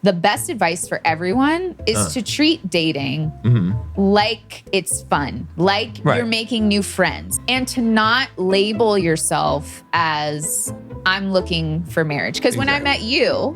the best advice for everyone is to treat dating like it's fun, like you're making new friends, and to not label yourself as I'm looking for marriage. Because when I met you,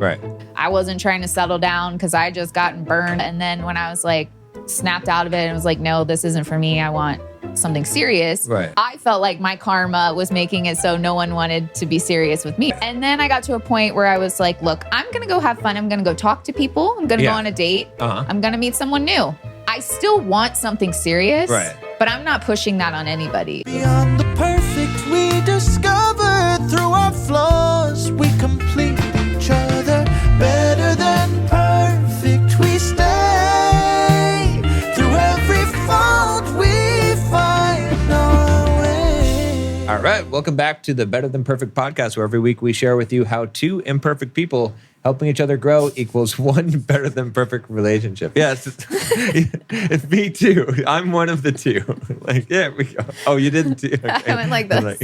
I wasn't trying to settle down because I just gotten burned. And then when I was like snapped out of it and was like, no, this isn't for me. I want something serious. I felt like my karma was making it so no one wanted to be serious with me. And then I got to a point where I was like, look, I'm going to go have fun. I'm going to go talk to people. I'm going to go on a date. I'm going to meet someone new. I still want something serious, but I'm not pushing that on anybody. Beyond the perfect we discover through our flaws, we complete each other. Better than perfect we stay. Through every fault we find our way. All right, welcome back to the Better Than Perfect podcast, where every week we share with you how two imperfect people helping each other grow equals one better than perfect relationship. Yes, it's me too. I'm one of the two. Like, yeah, we go. Oh, you didn't too. Okay. I went like this.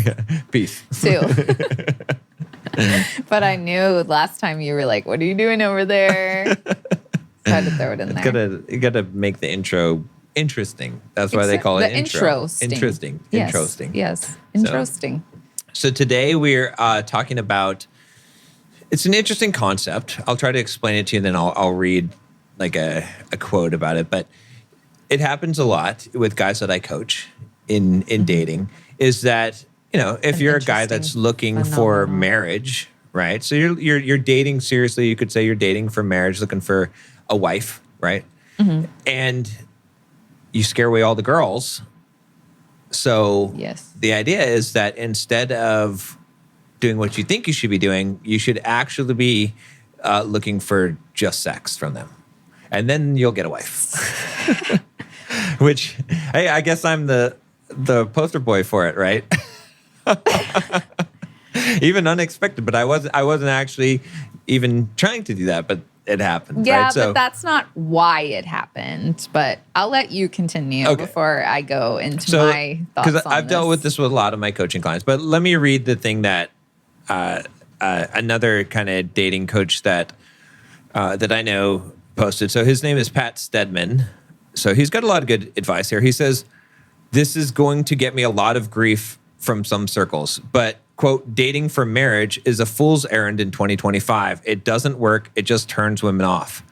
Peace. Two. But I knew last time you were like, what are you doing over there? So I had to throw it in there. You gotta make the intro interesting. That's why they call it intro. Interesting. Yes. Interesting. Yes. Interesting. So today we're talking about, it's an interesting concept. I'll try to explain it to you, and then I'll read like a quote about it. But it happens a lot with guys that I coach in dating, is that, you know, if you're a guy that's looking for marriage, right? So you're dating seriously. You could say you're dating for marriage, looking for a wife, right? And you scare away all the girls. So the idea is that instead of doing what you think you should be doing, you should actually be looking for just sex from them. And then you'll get a wife. Which, hey, I guess I'm the poster boy for it, right? Even unexpected, but I wasn't actually even trying to do that, but it happened. Yeah, right? but that's not why it happened. But I'll let you continue before I go into my thoughts on this. Because I've dealt with this with a lot of my coaching clients. But let me read the thing that another kind of dating coach that I know posted. So his name is Pat Stedman. So he's got a lot of good advice here. He says, this is going to get me a lot of grief from some circles, but quote, dating for marriage is a fool's errand in 2025. It doesn't work. It just turns women off.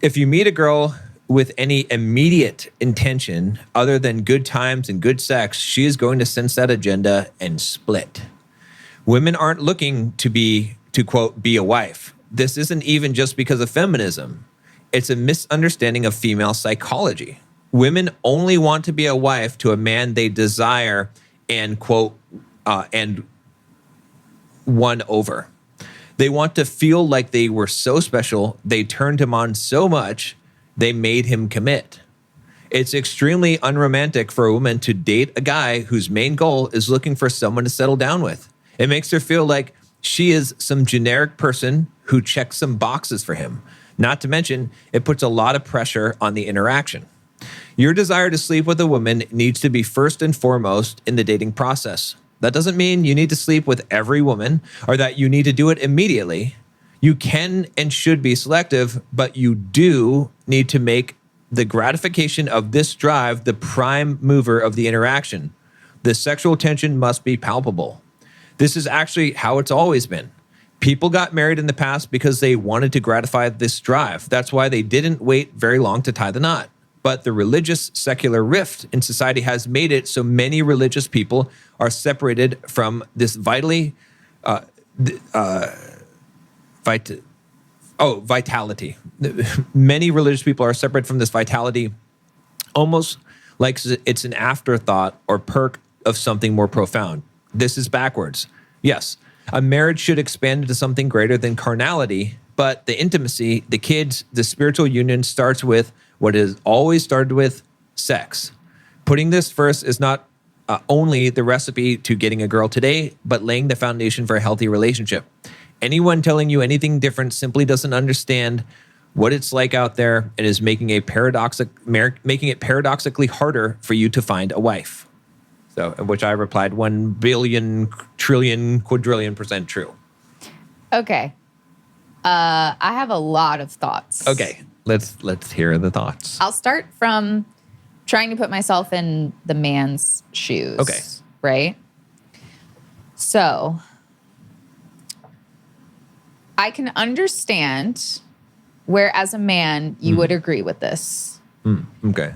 If you meet a girl with any immediate intention other than good times and good sex, she is going to sense that agenda and split. Women aren't looking to quote, be a wife. This isn't even just because of feminism. It's a misunderstanding of female psychology. Women only want to be a wife to a man they desire and quote, and won over. They want to feel like they were so special, they turned him on so much, they made him commit. It's extremely unromantic for a woman to date a guy whose main goal is looking for someone to settle down with. It makes her feel like she is some generic person who checks some boxes for him. Not to mention, it puts a lot of pressure on the interaction. Your desire to sleep with a woman needs to be first and foremost in the dating process. That doesn't mean you need to sleep with every woman or that you need to do it immediately. You can and should be selective, but you do need to make the gratification of this drive the prime mover of the interaction. The sexual tension must be palpable. This is actually how it's always been. People got married in the past because they wanted to gratify this drive. That's why they didn't wait very long to tie the knot. But the religious secular rift in society has made it so many religious people are separated from this vitality. Many religious people are separated from this vitality almost like it's an afterthought or perk of something more profound. This is backwards. Yes, a marriage should expand into something greater than carnality, but the intimacy, the kids, the spiritual union starts with what is always started with, sex. Putting this first is not only the recipe to getting a girl today, but laying the foundation for a healthy relationship. Anyone telling you anything different simply doesn't understand what it's like out there and is making it paradoxically harder for you to find a wife. So, which I replied, 1 billion, trillion, quadrillion % true. Okay. I have a lot of thoughts. Okay, let's hear the thoughts. I'll start from trying to put myself in the man's shoes. Okay. Right? So I can understand where, as a man, you would agree with this. Okay.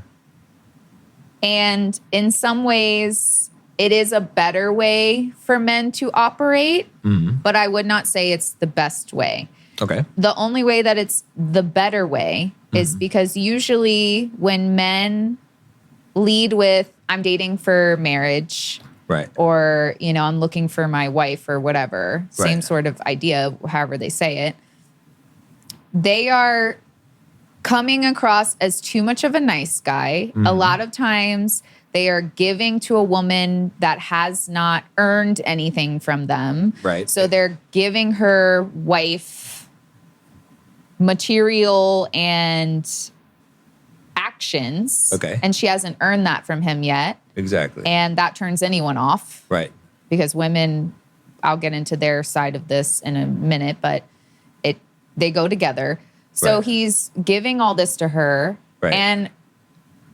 And in some ways, it is a better way for men to operate, but I would not say it's the best way. Okay. The only way that it's the better way is because usually when men lead with, I'm dating for marriage, Right. or, I'm looking for my wife or whatever, same Right. sort of idea, however they say it, they are coming across as too much of a nice guy. A lot of times they are giving to a woman that has not earned anything from them. Right. So they're giving her wife material and actions. Okay. And she hasn't earned that from him yet. Exactly. And that turns anyone off. Right. Because women, I'll get into their side of this in a minute, but they go together. So Right. he's giving all this to her. Right. And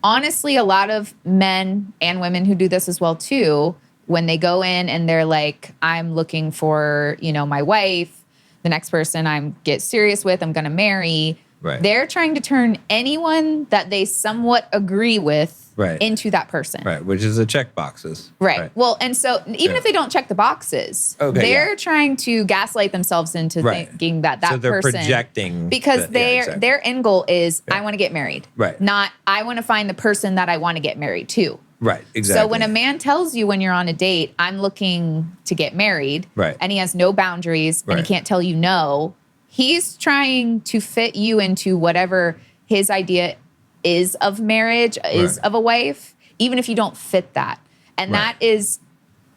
honestly, a lot of men and women who do this as well too, when they go in and they're like, I'm looking for, my wife, the next person I'm get serious with, I'm going to marry. Right. They're trying to turn anyone that they somewhat agree with Right. into that person. Right. Which is the check boxes. Right. Well, and so even if they don't check the boxes, they're trying to gaslight themselves into thinking that so they're person projecting because their end goal is I want to get married. Right. Not I want to find the person that I want to get married to. Right. Exactly. So when a man tells you when you're on a date, I'm looking to get married, Right. and he has no boundaries and he can't tell you no, he's trying to fit you into whatever his idea is of marriage, is of a wife, even if you don't fit that. And that is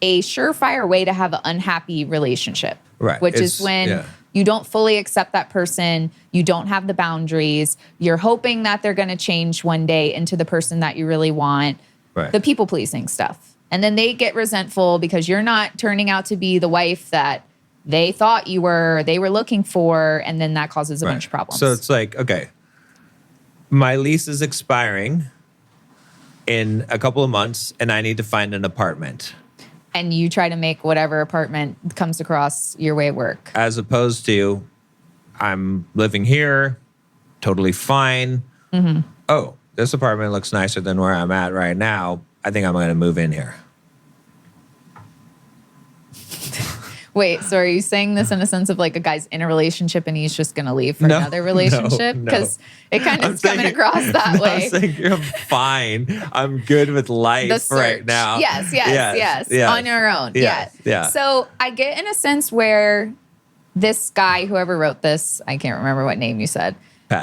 a surefire way to have an unhappy relationship. Right. Which is when you don't fully accept that person, you don't have the boundaries, you're hoping that they're going to change one day into the person that you really want. Right. The people pleasing stuff. And then they get resentful because you're not turning out to be the wife that they thought they were looking for. And then that causes a bunch of problems. So it's like, okay, my lease is expiring in a couple of months and I need to find an apartment. And you try to make whatever apartment comes across your way work. As opposed to, I'm living here, totally fine. Oh, this apartment looks nicer than where I'm at right now. I think I'm going to move in here. Wait, so are you saying this in a sense of like a guy's in a relationship and he's just going to leave for another relationship? Because it kind of is coming across that way. I'm saying I'm fine. I'm good with life right now. Yes. On your own. Yes. Yeah. So I get in a sense where this guy, whoever wrote this, I can't remember what name you said,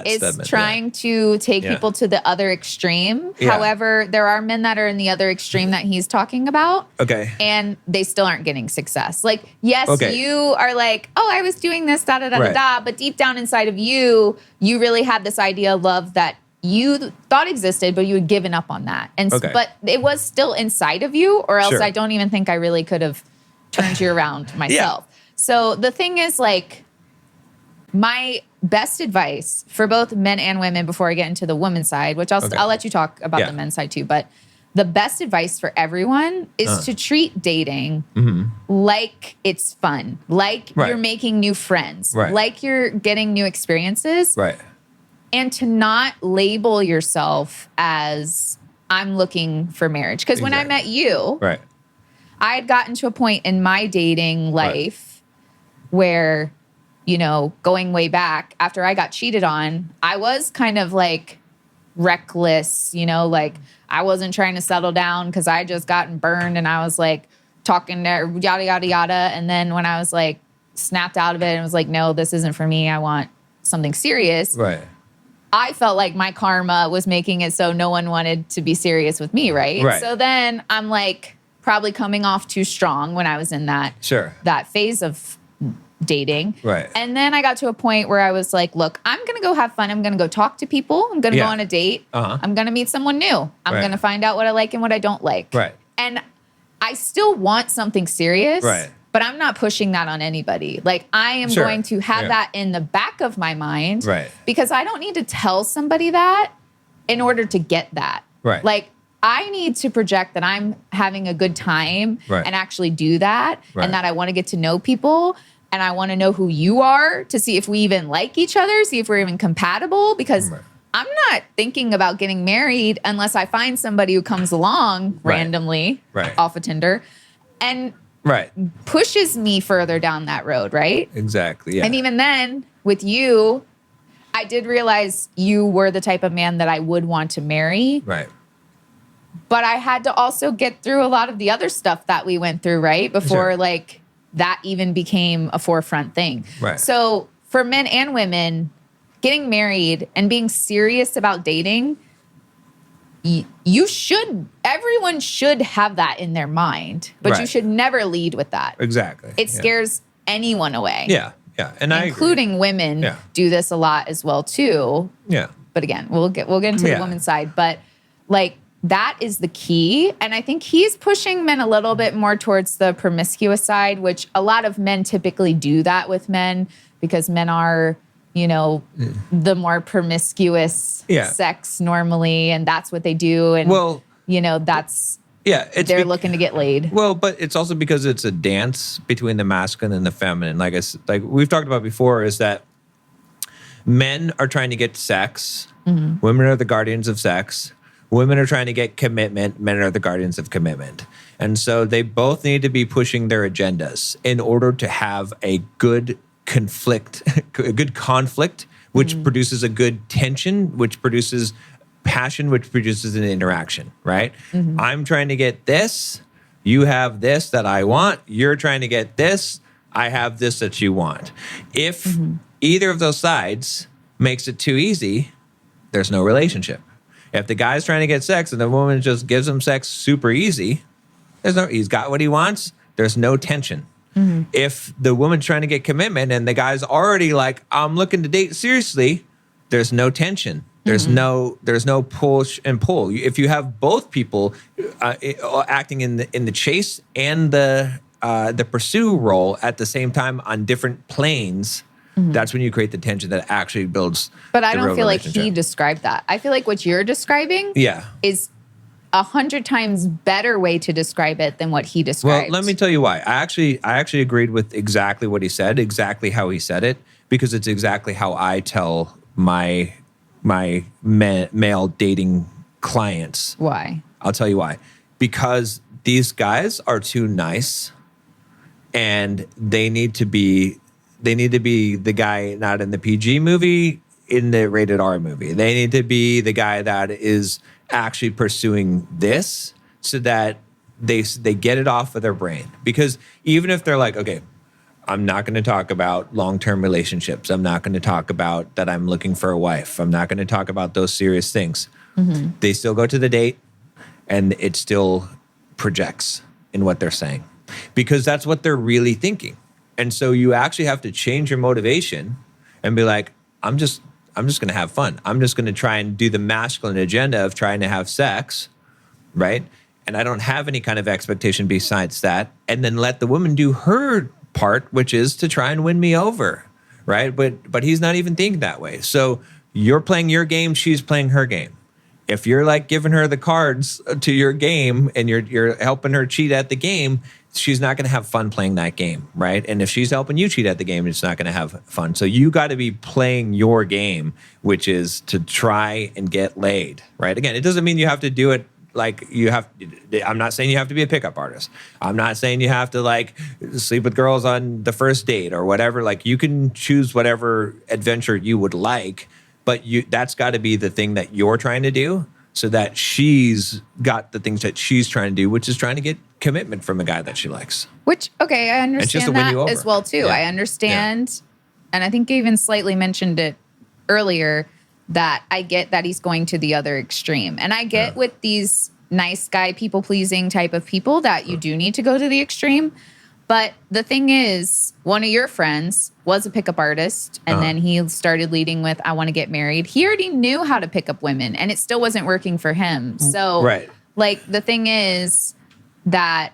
is Stedman, trying to take people to the other extreme. Yeah. However, there are men that are in the other extreme that he's talking about. Okay. And they still aren't getting success. Like, yes, you are like, oh, I was doing this, da-da-da-da-da. But deep down inside of you, you really had this idea of love that you thought existed, but you had given up on that. And but it was still inside of you, or else I don't even think I really could have turned you around myself. So the thing is, like, my best advice for both men and women before I get into the women's side, which I'll let you talk about the men's side too, but the best advice for everyone is to treat dating like it's fun, like you're making new friends, like you're getting new experiences, and to not label yourself as I'm looking for marriage. Because when I met you, I had gotten to a point in my dating life where, you know, going way back after I got cheated on, I was kind of like reckless, you know, like I wasn't trying to settle down because I had just gotten burned and I was like talking to yada, yada, yada. And then when I was like snapped out of it and was like, no, this isn't for me. I want something serious. I felt like my karma was making it so no one wanted to be serious with me, right? So then I'm like probably coming off too strong when I was in that that phase of dating. And then I got to a point where I was like, look, I'm going to go have fun. I'm going to go talk to people. I'm going to go on a date. I'm going to meet someone new. I'm going to find out what I like and what I don't like. And I still want something serious. But I'm not pushing that on anybody. Like, I am going to have that in the back of my mind. Right. Because I don't need to tell somebody that in order to get that. Right. Like, I need to project that I'm having a good time and actually do that. And that I want to get to know people. And I want to know who you are to see if we even like each other, see if we're even compatible. Because I'm not thinking about getting married unless I find somebody who comes along randomly off of Tinder and pushes me further down that road, right? Exactly, yeah. And even then, with you, I did realize you were the type of man that I would want to marry. Right. But I had to also get through a lot of the other stuff that we went through, right? Before, like, that even became a forefront thing. Right. So for men and women, getting married and being serious about dating, everyone should have that in their mind, but you should never lead with that. Exactly. It scares anyone away. Yeah, yeah. And including women do this a lot as well too. Yeah. But again, we'll get into the woman's side, but like that is the key. And I think he's pushing men a little bit more towards the promiscuous side, which a lot of men typically do that with men because men are, you know, the more promiscuous sex normally, and that's what they do. And, you know, that's, they're looking to get laid. Well, but it's also because it's a dance between the masculine and the feminine. Like we've talked about before, is that men are trying to get sex. Women are the guardians of sex. Women are trying to get commitment. Men are the guardians of commitment. And so they both need to be pushing their agendas in order to have a good conflict, which produces a good tension, which produces passion, which produces an interaction, right? I'm trying to get this. You have this that I want. You're trying to get this. I have this that you want. If either of those sides makes it too easy, there's no relationship. If the guy's trying to get sex and the woman just gives him sex super easy, he's got what he wants. There's no tension. If the woman's trying to get commitment and the guy's already like, I'm looking to date seriously, there's no tension. There's no push and pull. If you have both people acting in the chase and the pursue role at the same time on different planes, that's when you create the tension that actually builds. But I don't feel like he described that. I feel like what you're describing is 100 times better way to describe it than what he described. Well, let me tell you why. I actually agreed with exactly what he said, exactly how he said it, because it's exactly how I tell my male dating clients. Why? I'll tell you why. Because these guys are too nice, and they need to be the guy not in the PG movie, in the rated R movie. They need to be the guy that is actually pursuing this so that they get it off of their brain. Because even if they're like, okay, I'm not going to talk about long-term relationships. I'm not going to talk about that I'm looking for a wife. I'm not going to talk about those serious things. They still go to the date, and it still projects in what they're saying because that's what they're really thinking. And so you actually have to change your motivation and be like, I'm just going to have fun. I'm just going to try and do the masculine agenda of trying to have sex, right? And I don't have any kind of expectation besides that. And then let the woman do her part, which is to try and win me over, right? But he's not even thinking that way. So you're playing your game, she's playing her game. If you're like giving her the cards to your game and you're helping her cheat at the game, she's not going to have fun playing that game, right? And if she's helping you cheat at the game, it's not going to have fun. So you got to be playing your game, which is to try and get laid, right? Again, it doesn't mean you have to do it like you have. I'm not saying you have to be a pickup artist. I'm not saying you have to like sleep with girls on the first date or whatever. Like you can choose whatever adventure you would like, but that's got to be the thing that you're trying to do so that she's got the things that she's trying to do, which is trying to get commitment from a guy that she likes. Which, okay, I understand that as well, too. Yeah. I understand, and I think I even slightly mentioned it earlier, that I get that he's going to the other extreme. And I get with these nice guy, people-pleasing type of people that you do need to go to the extreme. But the thing is, one of your friends was a pickup artist, and then he started leading with, I want to get married. He already knew how to pick up women, and it still wasn't working for him. So, like, the thing is that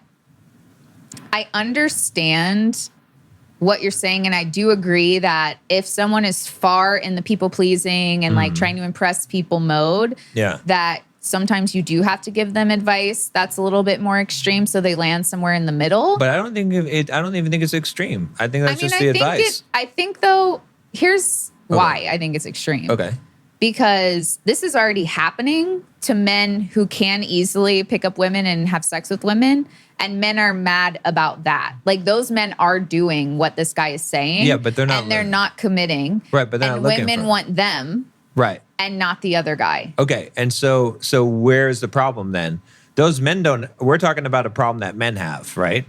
I understand what you're saying, and I do agree that if someone is far in the people pleasing and like trying to impress people mode, that sometimes you do have to give them advice that's a little bit more extreme, so they land somewhere in the middle. But I don't even think it's extreme. I think that's just the advice. I think though, here's why I think it's extreme. Okay. Because this is already happening to men who can easily pick up women and have sex with women. And men are mad about that. Like, those men are doing what this guy is saying. Yeah, but they're not. And they're not committing. Right, but they're not looking women want them. Right. And not the other guy. Okay, and so where's the problem then? Those men we're talking about a problem that men have, right?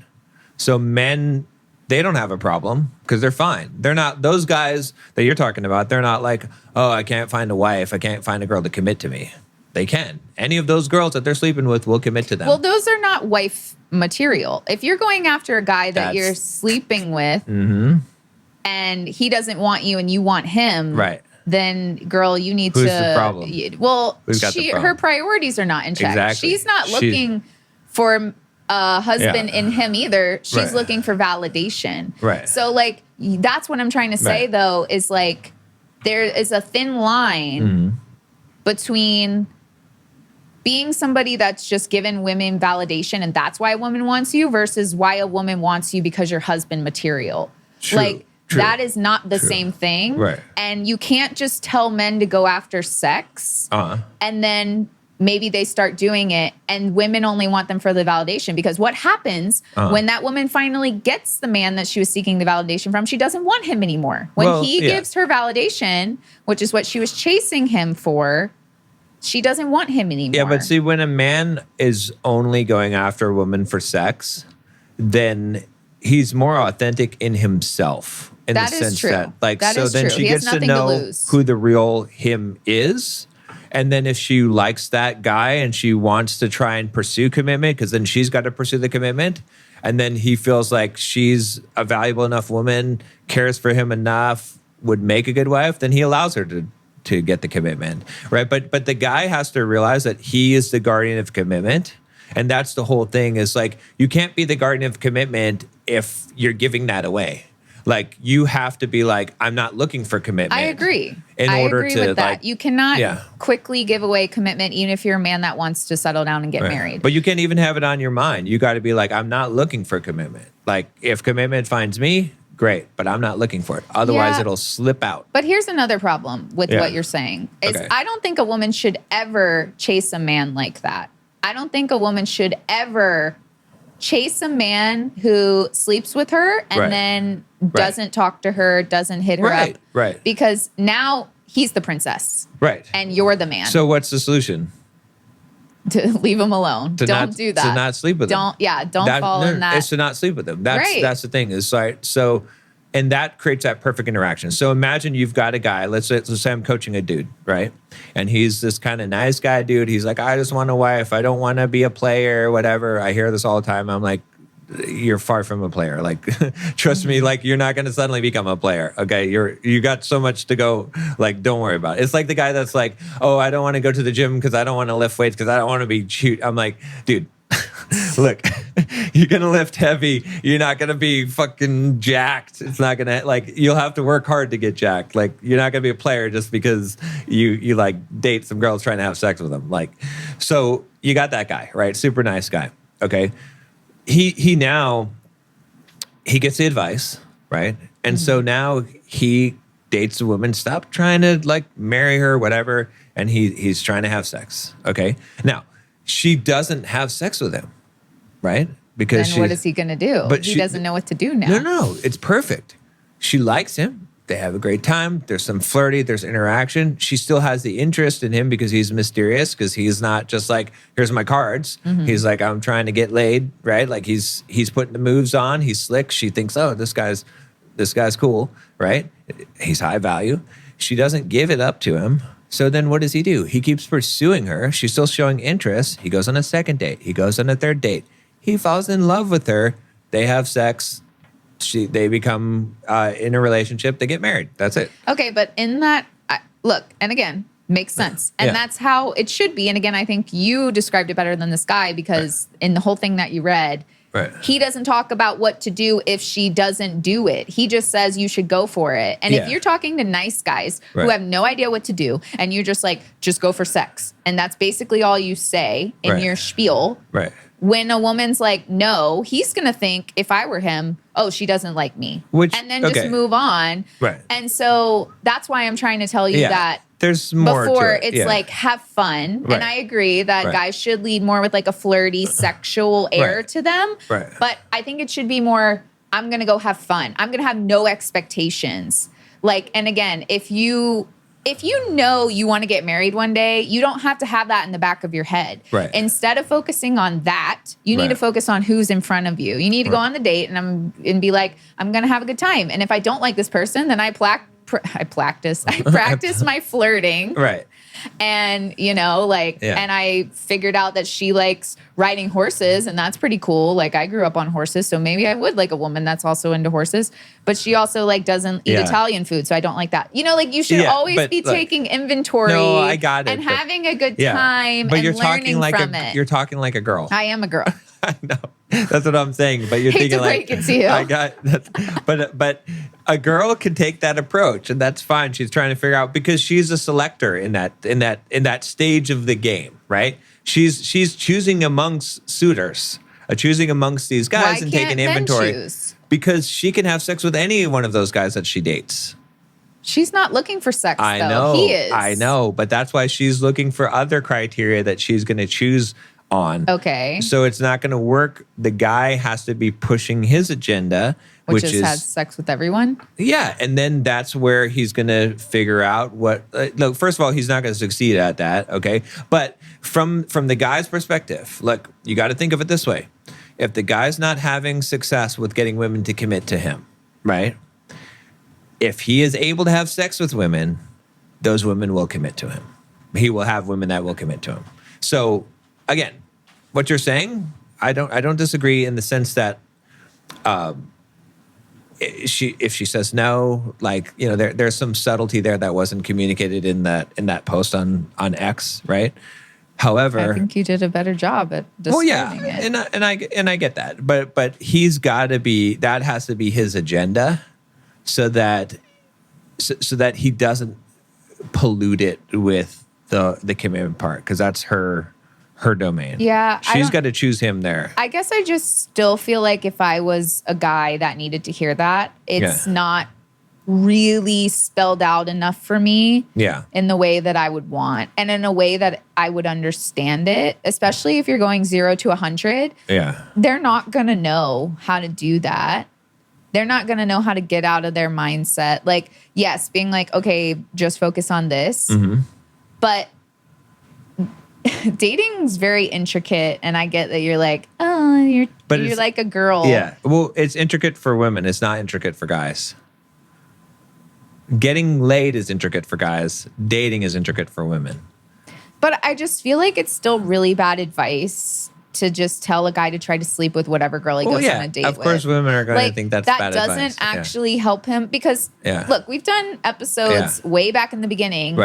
So men, they don't have a problem because they're fine. They're not, those guys that you're talking about, they're not like, oh, I can't find a wife. I can't find a girl to commit to me. They can. Any of those girls that they're sleeping with will commit to them. Well, those are not wife material. If you're going after a guy that you're sleeping with and he doesn't want you and you want him, right, then girl, you need Who's the problem? Well, problem? Her priorities are not in check. Exactly. She's not looking for a husband in him either. She's looking for validation. Right. So like, that's what I'm trying to say though, is like, there is a thin line between being somebody that's just given women validation and that's why a woman wants you versus why a woman wants you because you're husband material. True. That is not the same thing. Right. And you can't just tell men to go after sex and then maybe they start doing it and women only want them for the validation, because what happens when that woman finally gets the man that she was seeking the validation from, she doesn't want him anymore. When he gives her validation, which is what she was chasing him for, she doesn't want him anymore. Yeah, but see, when a man is only going after a woman for sex, then he's more authentic in himself. In that the is sense true. That, like, that so is then true. she He has gets to nothing know lose. who the real him is. And then if she likes that guy and she wants to try and pursue commitment, because then she's got to pursue the commitment. And then he feels like she's a valuable enough woman, cares for him enough, would make a good wife, then he allows her to get the commitment, right? But the guy has to realize that he is the guardian of commitment. And that's the whole thing, is like, you can't be the guardian of commitment if you're giving that away. Like, you have to be like, I'm not looking for commitment. I agree. I agree with that. Like, you cannot quickly give away commitment, even if you're a man that wants to settle down and get married. But you can't even have it on your mind. You got to be like, I'm not looking for commitment. Like, if commitment finds me, great, but I'm not looking for it. Otherwise, it'll slip out. But here's another problem with what you're saying. Is I don't think a woman should ever chase a man like that. I don't think a woman should ever chase a man who sleeps with her and then doesn't talk to her, doesn't hit her up. Right. Because now he's the princess. Right. And you're the man. So what's the solution? To leave him alone. Don't do that. To not sleep with him. Don't fall in that. It's to not sleep with him. That's the thing. Is like, so, and that creates that perfect interaction. So imagine you've got a guy, let's say I'm coaching a dude, right? And he's this kind of nice guy dude. He's like, I just want a wife. I don't want to be a player or whatever. I hear this all the time. I'm like, you're far from a player. Like, trust me, like, you're not going to suddenly become a player. Okay. You got so much to go. Like, don't worry about it. It's like the guy that's like, oh, I don't want to go to the gym because I don't want to lift weights because I don't want to be cute. I'm like, dude, look, you're going to lift heavy. You're not going to be fucking jacked. It's not going to, like, you'll have to work hard to get jacked. Like, you're not going to be a player just because you like date some girls trying to have sex with them. Like, so you got that guy, right? Super nice guy. Okay. He now gets the advice, right? And so now he dates a woman. Stop trying to like marry her, whatever. And he's trying to have sex. Okay. Now she doesn't have sex with him, right? Because then what is he going to do? But he doesn't know what to do now. No, it's perfect. She likes him. They have a great time. There's some flirty. There's interaction. She still has the interest in him because he's mysterious, because he's not just like, here's my cards. He's like, I'm trying to get laid, right? Like he's putting the moves on. He's slick. She thinks, oh, this guy's cool, right? He's high value. She doesn't give it up to him. So then what does he do? He keeps pursuing her. She's still showing interest. He goes on a second date. He goes on a third date. He falls in love with her. They have sex. They become in a relationship. They get married. That's it. Okay, but in that, look, and again, makes sense. And that's how it should be. And again, I think you described it better than this guy, because in the whole thing that you read, Right. He doesn't talk about what to do if she doesn't do it. He just says you should go for it. And if you're talking to nice guys who have no idea what to do, and you're just like, just go for sex, and that's basically all you say in your spiel. Right. When a woman's like, no, he's going to think, if I were him, oh, she doesn't like me. And then just move on. Right. And so that's why I'm trying to tell you that there's more before to it. it's like, have fun. Right. And I agree that guys should lead more with like a flirty, sexual air to them. Right. But I think it should be more, I'm going to go have fun. I'm going to have no expectations. Like, and again, if you know you want to get married one day, you don't have to have that in the back of your head. Right. Instead of focusing on that, you need to focus on who's in front of you. You need to go on the date and be like, I'm going to have a good time. And if I don't like this person, then I practice my flirting. Right. And, and I figured out that she likes riding horses, and that's pretty cool. Like, I grew up on horses, so maybe I would like a woman that's also into horses. But she also doesn't eat Italian food, so I don't like that. You should always be taking inventory. No, I got it. And having a good time but and you're learning talking from it. You're talking like a girl. I am a girl. I know. That's what I'm saying. But you're Hate thinking to like, break it to you. I got that. But a girl can take that approach, and that's fine. She's trying to figure out, because she's a selector in that stage of the game, right? She's choosing amongst suitors, choosing amongst these guys and taking inventory. Choose? Because she can have sex with any one of those guys that she dates. She's not looking for sex, I though. know. He is. I know, but that's why she's looking for other criteria that she's going to choose on. Okay. So it's not going to work. The guy has to be pushing his agenda, which is has sex with everyone. Yeah, and then that's where he's going to figure out what. Look, first of all, he's not going to succeed at that. Okay, but from the guy's perspective, look, you got to think of it this way: if the guy's not having success with getting women to commit to him, right? If he is able to have sex with women, those women will commit to him. He will have women that will commit to him. So again, what you're saying, I don't disagree in the sense that if she says no, there's some subtlety there that wasn't communicated in that post on X, right? However, I think you did a better job at describing it. And I get that, but he's got to be, that has to be his agenda, so that he doesn't pollute it with the commitment part, because that's her domain. Yeah. She's got to choose him there. I guess I just still feel like if I was a guy that needed to hear that, it's not really spelled out enough for me in the way that I would want, and in a way that I would understand it, especially if you're going 0 to 100. Yeah. They're not going to know how to do that. They're not going to know how to get out of their mindset. Like, yes, being like, okay, just focus on this. Mm-hmm. But dating's very intricate, and I get that you're like, oh, you're like a girl. Yeah. Well, it's intricate for women. It's not intricate for guys. Getting laid is intricate for guys. Dating is intricate for women. But I just feel like it's still really bad advice to just tell a guy to try to sleep with whatever girl he goes on a date with. Of course, women are going to think that's bad advice. That doesn't actually help him, because, look, we've done episodes way back in the beginning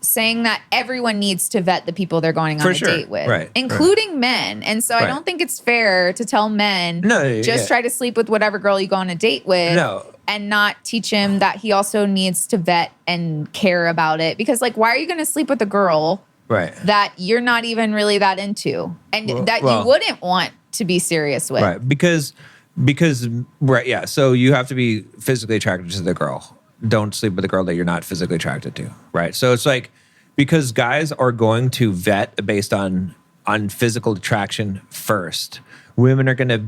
saying that everyone needs to vet the people they're going on a date with, including men. And so I don't think it's fair to tell men, try to sleep with whatever girl you go on a date with. And not teach him that he also needs to vet and care about it. Because, like, why are you going to sleep with a girl that you're not even really that into, and you wouldn't want to be serious with? Right, because so you have to be physically attracted to the girl. Don't sleep with a girl that you're not physically attracted to, right? So it's like, because guys are going to vet based on physical attraction first. Women are going to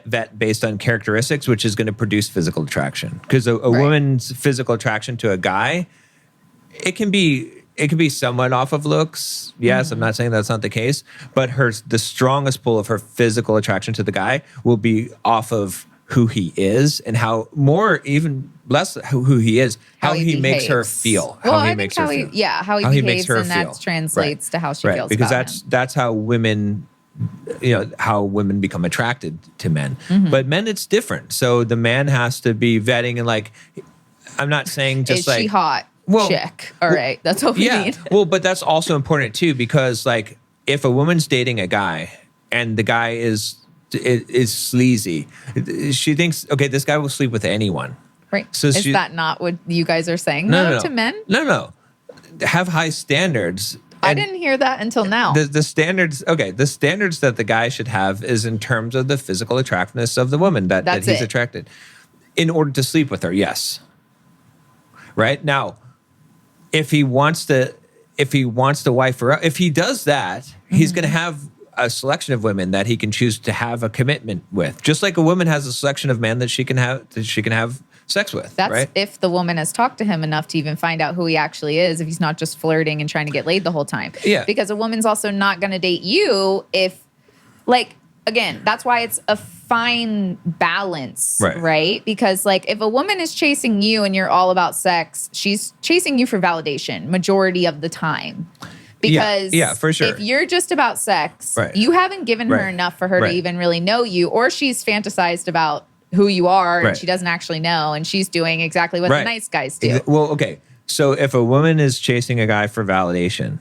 vet based on characteristics, which is going to produce physical attraction. Because a woman's physical attraction to a guy, it can be somewhat off of looks. Yes, I'm not saying that's not the case, but the strongest pull of her physical attraction to the guy will be off of who he is, and how less who he is, how he makes her feel. Well, how he behaves, and that translates to how she feels. Because that's how women, how women become attracted to men. Mm-hmm. But men, it's different. So the man has to be vetting, and I'm not saying just is she hot? Check. All right, that's what we need. Well, but that's also important too, because if a woman's dating a guy and the guy is is sleazy. She thinks, okay, this guy will sleep with anyone. Right. So is that not what you guys are saying to men? No. Have high standards. I didn't hear that until now. The standards, the standards that the guy should have is in terms of the physical attractiveness of the woman that he's attracted in order to sleep with her. Yes. Right? Now, if he wants to wife her up, if he does that, he's going to have a selection of women that he can choose to have a commitment with. Just like a woman has a selection of men that she can have sex with. That's right? If the woman has talked to him enough to even find out who he actually is, if he's not just flirting and trying to get laid the whole time. Yeah. Because a woman's also not going to date you if, again, that's why it's a fine balance, right? Because if a woman is chasing you and you're all about sex, she's chasing you for validation majority of the time. Because for sure. if you're just about sex, you haven't given her enough for her to even really know you, or she's fantasized about who you are and she doesn't actually know, and she's doing exactly what the nice guys do. Well, okay. So if a woman is chasing a guy for validation,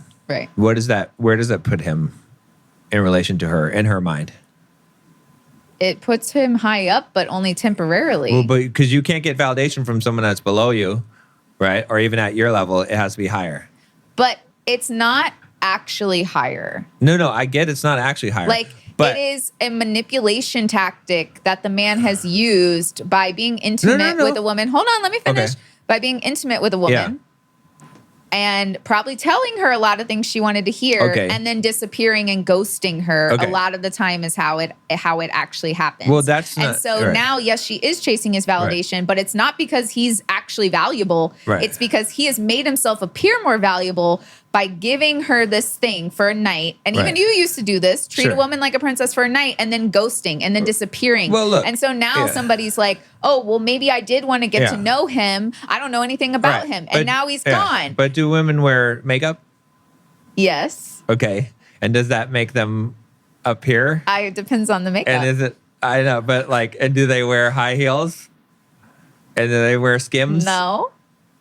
where does that put him in relation to her, in her mind? It puts him high up, but only temporarily. Well, but because you can't get validation from someone that's below you, right? Or even at your level, it has to be higher. But it's not actually higher. No, I get it's not actually higher. But it is a manipulation tactic that the man has used by being intimate with a woman. Hold on, let me finish. Okay. By being intimate with a woman and probably telling her a lot of things she wanted to hear and then disappearing and ghosting her a lot of the time is how it actually happens. Well, that's not, and so now, yes, she is chasing his validation, but it's not because he's actually valuable. It's because he has made himself appear more valuable by giving her this thing for a night. And even you used to do this, treat a woman like a princess for a night and then ghosting and then disappearing. Well, look, and so now somebody's like, oh, well, maybe I did want to get to know him. I don't know anything about him. And now he's gone. But do women wear makeup? Yes. Okay. And does that make them appear? It depends on the makeup. And is it, I know, but and do they wear high heels? And do they wear Skims? No.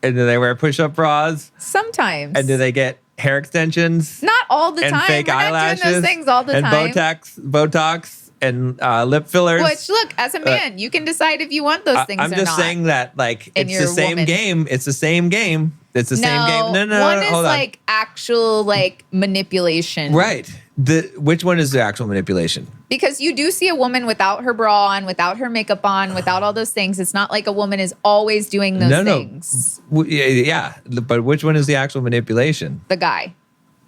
And do they wear push-up bras? Sometimes. And do they get hair extensions? Not all the and time. Fake We're eyelashes? not doing those things all the and time. Botox and lip fillers. Which, look, as a man, you can decide if you want those things or not. I'm just saying that, it's the same game. It's the same game. It's the same game. No, one is hold on. actual manipulation. Right. Which one is the actual manipulation? Because you do see a woman without her bra on, without her makeup on, without all those things. It's not like a woman is always doing those things. Yeah, but which one is the actual manipulation? The guy.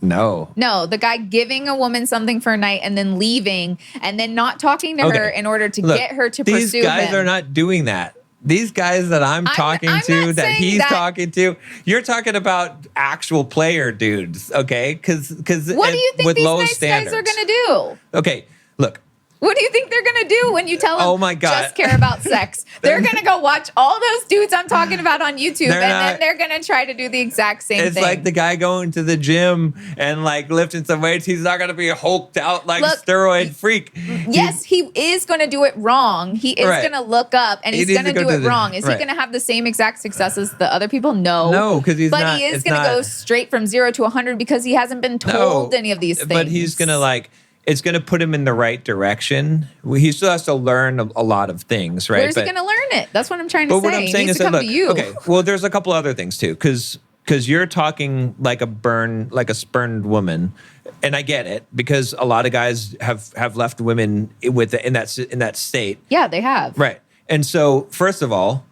No, the guy giving a woman something for a night and then leaving and then not talking to her in order to get her to pursue him. These guys are not doing that. These guys that I'm talking to, that he's talking to, you're talking about actual player dudes, okay? Because what do you think these nice guys are going to do? Okay, look. What do you think they're going to do when you tell them, oh my God, just care about sex? They're going to go watch all those dudes I'm talking about on YouTube, then they're going to try to do the exact same thing. It's like the guy going to the gym and lifting some weights. He's not going to be a hulked out steroid freak. Yes, he is going to do it wrong. He is going to look up and he's going to do it wrong. Is he going to have the same exact success as the other people? No, because he's not. But he is going to go straight from 0 to 100 because he hasn't been told any of these things. But he's going to it's going to put him in the right direction. He still has to learn a lot of things, right? Where's he going to learn it? That's what I'm trying to say. But what I'm saying is, to you. Okay, well, there's a couple other things too, because you're talking like a spurned woman, and I get it because a lot of guys have left women in that state. Yeah, they have. Right, and so first of all,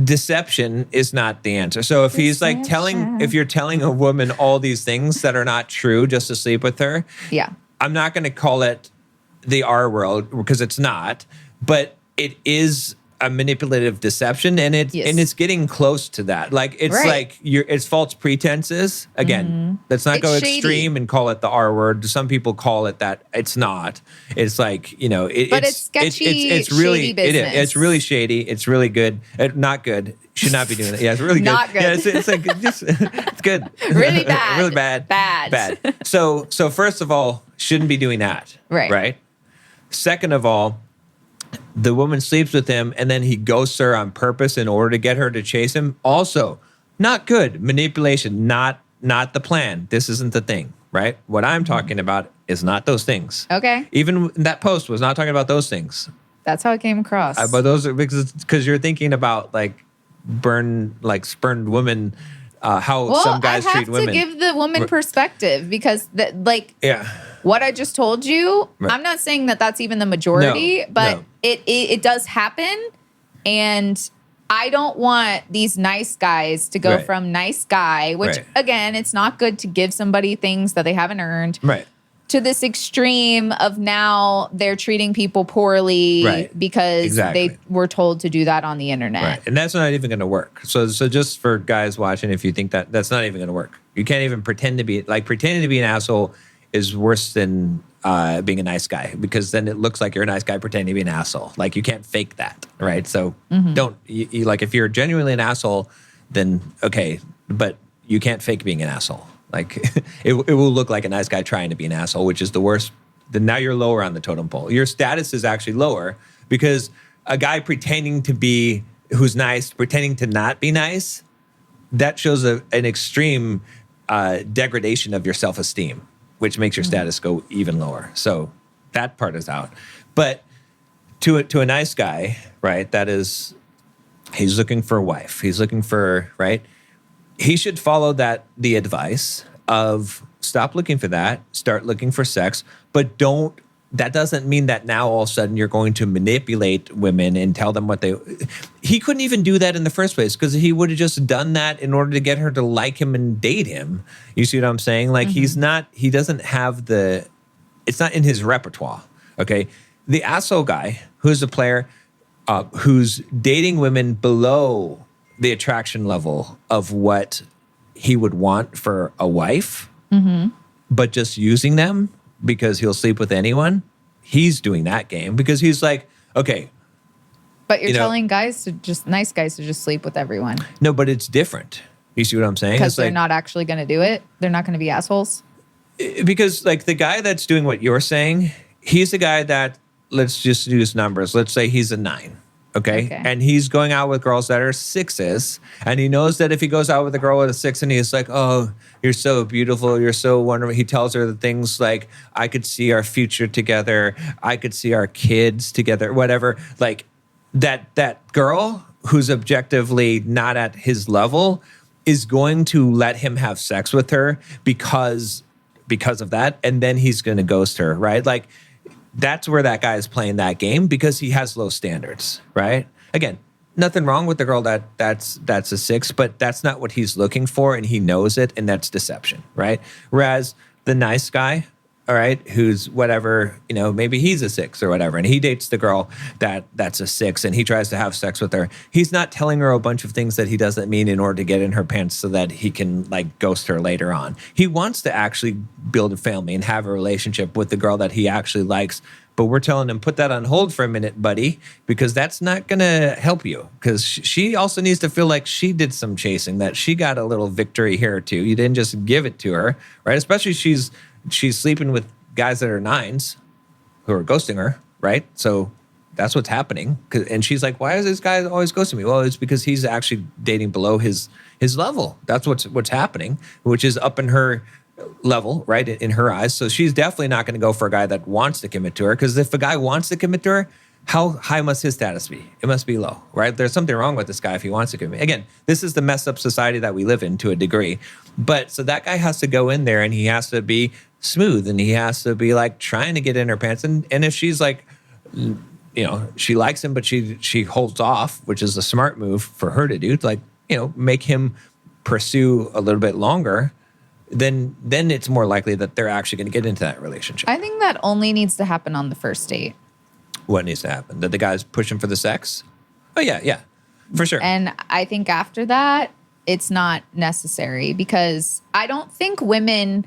deception is not the answer. So if he's if you're telling a woman all these things that are not true just to sleep with her, I'm not going to call it the R word because it's not, but it is a manipulative deception, and it's getting close to that. It's false pretenses. Again, let's not go extreme and call it the R word. Some people call it that. It's not. It's but it's sketchy. It's really shady business. It's really shady. It's really good. Not good. Should not be doing it. Yeah, it's really good. Not good. Yeah, it's good. Really bad. Really bad. Bad. So first of all, shouldn't be doing that. Right. Second of all, the woman sleeps with him and then he ghosts her on purpose in order to get her to chase him. Also, not good. Manipulation, not the plan. This isn't the thing, right? What I'm talking about is not those things. Okay. Even that post was not talking about those things. That's how it came across. But those are because you're thinking about like spurned women, how some guys treat women. I have to give the woman perspective because yeah. What I just told you, right. I'm not saying that that's even the majority, but it does happen. And I don't want these nice guys to go from nice guy, which again, it's not good to give somebody things that they haven't earned. Right. To this extreme of now they're treating people poorly because they were told to do that on the internet. Right. And that's not even going to work. So just for guys watching, if you think that's not even going to work, you can't even pretending to be an asshole is worse than being a nice guy, because then it looks like you're a nice guy pretending to be an asshole. Like you can't fake that. Right. So don't like, if you're genuinely an asshole, then okay, but you can't fake being an asshole. Like it will look like a nice guy trying to be an asshole, which is the worst. Then now you're lower on the totem pole. Your status is actually lower because a guy pretending to be who's nice, pretending to not be nice, that shows an extreme degradation of your self-esteem, which makes your status go even lower. So that part is out. But to a nice guy, right? That is, he's looking for a wife. He's looking for he should follow the advice of stop looking for that, start looking for sex, but that doesn't mean that now all of a sudden you're going to manipulate women and tell them he couldn't even do that in the first place because he would have just done that in order to get her to like him and date him. You see what I'm saying? Like he doesn't have it's not in his repertoire. Okay. The asshole guy who's a player, who's dating women below the attraction level of what he would want for a wife, but just using them because he'll sleep with anyone. He's doing that game because he's like, okay. But you're telling nice guys to just sleep with everyone. No, but it's different. You see what I'm saying? Because they're not actually going to do it. They're not going to be assholes. Because like the guy that's doing what you're saying, he's the guy that, let's just use numbers. Let's say he's a 9. Okay. And he's going out with girls that are 6s. And he knows that if he goes out with a girl with a 6 and he's like, oh, you're so beautiful, you're so wonderful. He tells her the things like, I could see our future together. I could see our kids together, whatever. Like that girl who's objectively not at his level is going to let him have sex with her because of that. And then he's going to ghost her, right? Like, that's where that guy is playing that game because he has low standards, right? Again, nothing wrong with the girl that's a 6, but that's not what he's looking for, and he knows it, and that's deception, right? Whereas the nice guy, all right, who's whatever, maybe he's a 6 or whatever, and he dates the girl that's a 6, and he tries to have sex with her. He's not telling her a bunch of things that he doesn't mean in order to get in her pants so that he can ghost her later on. He wants to actually build a family and have a relationship with the girl that he actually likes. But we're telling him, put that on hold for a minute, buddy, because that's not going to help you. Because she also needs to feel like she did some chasing, that she got a little victory here too. You didn't just give it to her, right? Especially she's sleeping with guys that are 9s who are ghosting her, right? So that's what's happening. And she's like, why is this guy always ghosting me? Well, it's because he's actually dating below his level. That's what's happening, which is up in her level, right, in her eyes. So she's definitely not going to go for a guy that wants to commit to her, because if a guy wants to commit to her, how high must his status be? It must be low, right? There's something wrong with this guy if he wants to commit. Again, this is the messed up society that we live in to a degree. But so that guy has to go in there and he has to be smooth and he has to be trying to get in her pants. And if she's she likes him, but she holds off, which is a smart move for her to do, make him pursue a little bit longer, then it's more likely that they're actually going to get into that relationship. I think that only needs to happen on the first date. What needs to happen? That the guy's pushing for the sex? Oh, yeah, for sure. And I think after that, it's not necessary, because I don't think women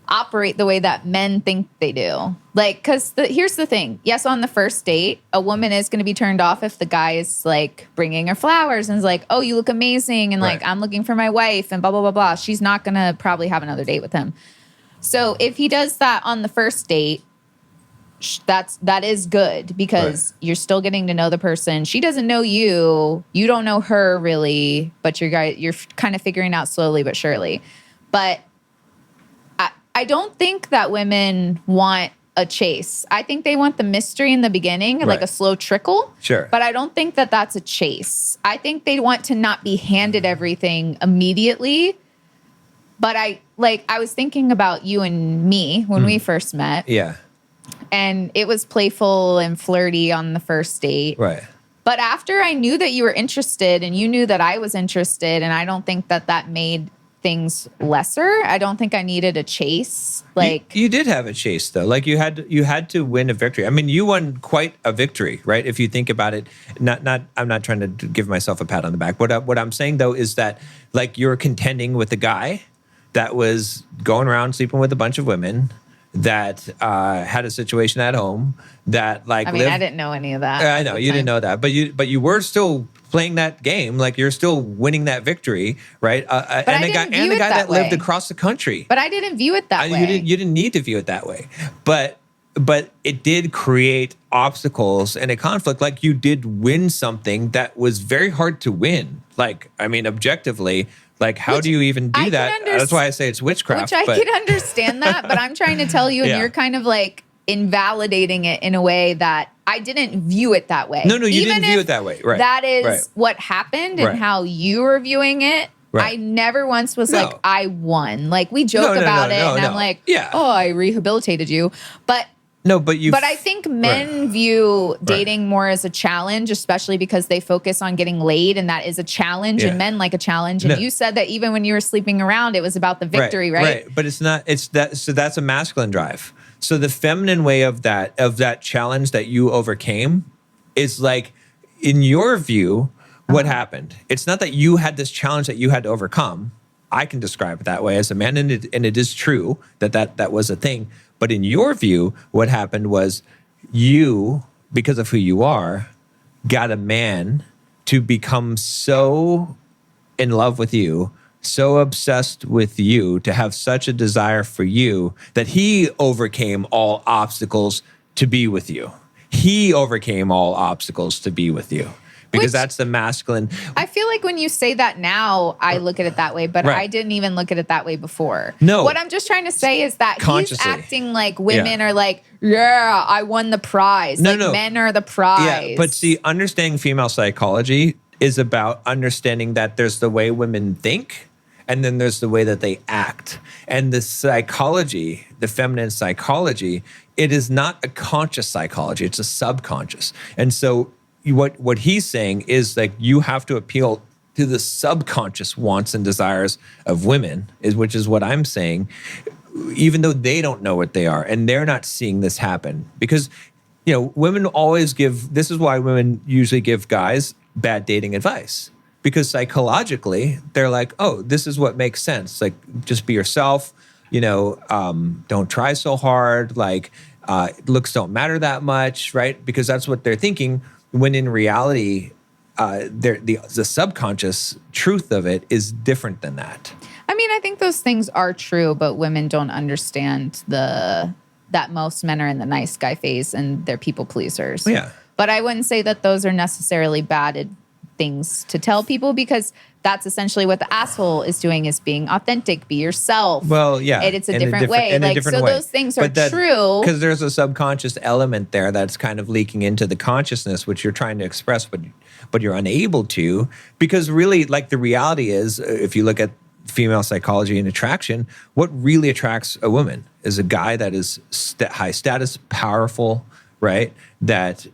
operate the way that men think they do. Because here's the thing. Yes, on the first date, a woman is going to be turned off if the guy is bringing her flowers and is like, oh, you look amazing. And I'm looking for my wife and blah, blah, blah, blah. She's not going to probably have another date with him. So if he does that on the first date, that is good, because you're still getting to know the person. She doesn't know you. You don't know her you're kind of figuring out slowly but surely. But I don't think that women want a chase. I think they want the mystery in the beginning, like a slow trickle. Sure. But I don't think that that's a chase. I think they want to not be handed everything immediately. But I was thinking about you and me when we first met. Yeah. And it was playful and flirty on the first date. Right. But after I knew that you were interested and you knew that I was interested, and I don't think that made things lesser. I don't think I needed a chase. Like you did have a chase though. Like you had to win a victory. I mean, you won quite a victory, right? If you think about it, I'm not trying to give myself a pat on the back. What I'm saying though is that like you're contending with a guy that was going around sleeping with a bunch of women, that had a situation at home, that like I didn't know any of that. I know you didn't know that, but you were still playing that game. Like you're still winning that victory, right? And the guy that lived across the country. But I didn't view it that way. You didn't need to view it that way, but it did create obstacles and a conflict. Like you did win something that was very hard to win. Like I mean, objectively. Like, how do you even do that? That's why I say it's witchcraft. Which I can understand that, but I'm trying to tell you, and you're kind of like invalidating it in a way that I didn't view it that way. No, you didn't view it that way. Right. That is what happened and how you were viewing it. Right. I never once was like, I won. Like, we joke about it, and I'm like, oh, I rehabilitated you. But I think men view dating more as a challenge, especially because they focus on getting laid, and that is a challenge, and men like a challenge. And you said that even when you were sleeping around, it was about the victory, right? Right, but it's not. It's that. So that's a masculine drive. So the feminine way of that challenge that you overcame is like, in your view, what happened? It's not that you had this challenge that you had to overcome. I can describe it that way as a man, and it is true that was a thing. But in your view, what happened was you, because of who you are, got a man to become so in love with you, so obsessed with you, to have such a desire for you that he overcame all obstacles to be with you. He overcame all obstacles to be with you. Because that's the masculine. I feel like when you say that now, I look at it that way, but I didn't even look at it that way before. No. What I'm just trying to say is that he's acting like women are like, yeah, I won the prize. No. Men are the prize. Yeah, but see, understanding female psychology is about understanding that there's the way women think, and then there's the way that they act. And the psychology, the feminine psychology, it is not a conscious psychology. It's a subconscious. And so what he's saying is like you have to appeal to the subconscious wants and desires of women, which is what I'm saying, even though they don't know what they are and they're not seeing this happen. Because, women always this is why women usually give guys bad dating advice. Because psychologically, they're like, oh, this is what makes sense. Like, just be yourself, don't try so hard. Like, looks don't matter that much, right? Because that's what they're thinking. When in reality, the subconscious truth of it is different than that. I mean, I think those things are true, but women don't understand that most men are in the nice guy phase and they're people pleasers. Yeah. But I wouldn't say that those are necessarily bad things to tell people, because that's essentially what the asshole is doing, is being authentic, be yourself. Well, yeah. And it's a different way. Those things are true. Because there's a subconscious element there that's kind of leaking into the consciousness, which you're trying to express, but you're unable to. Because really, like, the reality is, if you look at female psychology and attraction, what really attracts a woman is a guy that is high status, powerful, right? That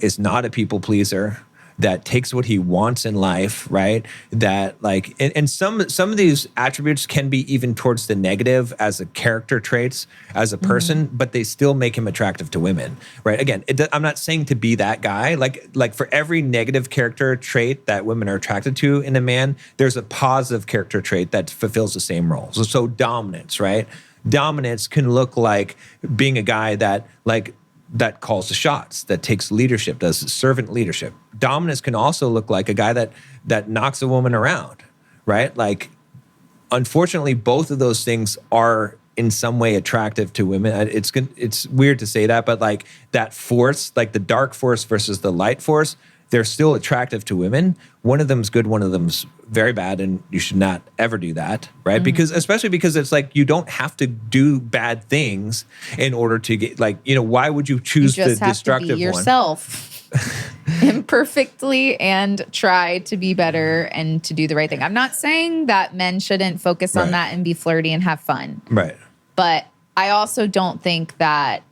is not a people pleaser, that takes what he wants in life, right? That like, and some of these attributes can be even towards the negative as a character traits as a person, but they still make him attractive to women, right? Again, I'm not saying to be that guy. Like for every negative character trait that women are attracted to in a man, there's a positive character trait that fulfills the same role. So dominance, right? Dominance can look like being a guy that calls the shots, that takes leadership, does servant leadership. Dominance can also look like a guy that knocks a woman around, right? Like, unfortunately, both of those things are in some way attractive to women. It's weird to say that, but like that force, like the dark force versus the light force, they're still attractive to women. One of them's good, one of them's very bad, and you should not ever do that, right? Because especially because it's like you don't have to do bad things in order to get like, why would you choose the destructive one? You just have to be yourself imperfectly and try to be better and to do the right thing. I'm not saying that men shouldn't focus on that and be flirty and have fun. Right. But I also don't think that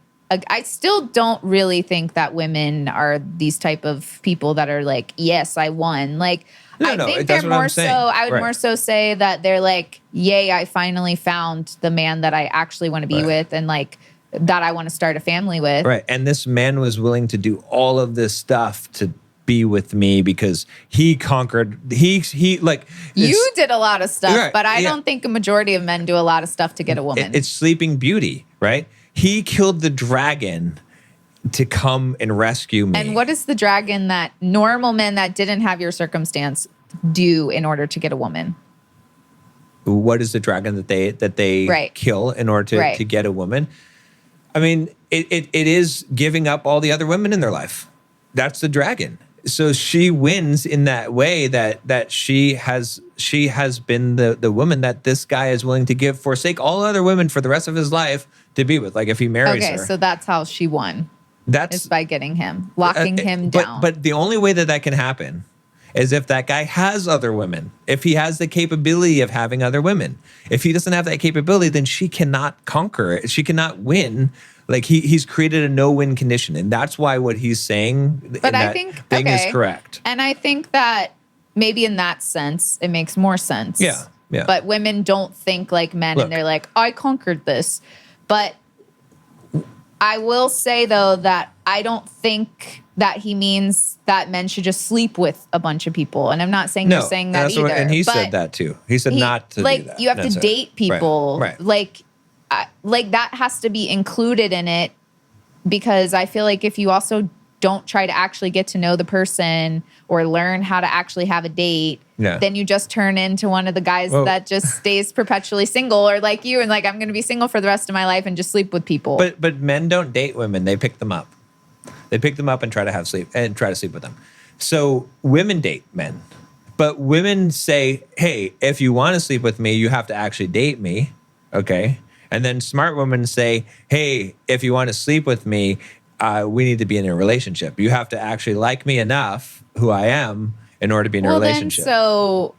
I still don't really think that women are these type of people that are like, yes, I won. Like, I think they're more so, I would more so say that they're like, yay, I finally found the man that I actually want to be with and like that I want to start a family with. Right. And this man was willing to do all of this stuff to be with me because he conquered, he like. You did a lot of stuff, but I don't think a majority of men do a lot of stuff to get a woman. It's Sleeping Beauty, right? He killed the dragon to come and rescue me. And what is the dragon that normal men that didn't have your circumstance do in order to get a woman? What is the dragon that they kill in order to get a woman? I mean, it is giving up all the other women in their life. That's the dragon. So she wins in that way that she has been the woman that this guy is willing to forsake all other women for the rest of his life to be with. Like if he marries her. Okay, so that's how she won. Is by getting him, locking him down. But the only way that can happen is if that guy has other women. If he has the capability of having other women. If he doesn't have that capability, then she cannot conquer it. She cannot win. Like he's created a no-win condition, and that's why what he's saying is correct. And I think that maybe in that sense, it makes more sense. Yeah. But women don't think like men, and they're like, I conquered this. But I will say though that I don't think that he means that men should just sleep with a bunch of people, and I'm not saying you're saying that either. And he said that too. He said not to do that. You have to date people, right. Like that has to be included in it, because I feel like if you also don't try to actually get to know the person or learn how to actually have a date, then you just turn into one of the guys that just stays perpetually single, or like you and like, I'm going to be single for the rest of my life and just sleep with people. But men don't date women. They pick them up. They pick them up and try to sleep with them. So women date men. But women say, hey, if you want to sleep with me, you have to actually date me. Okay. And then smart women say, hey, if you want to sleep with me, we need to be in a relationship. You have to actually like me enough, who I am, in order to be in a relationship. So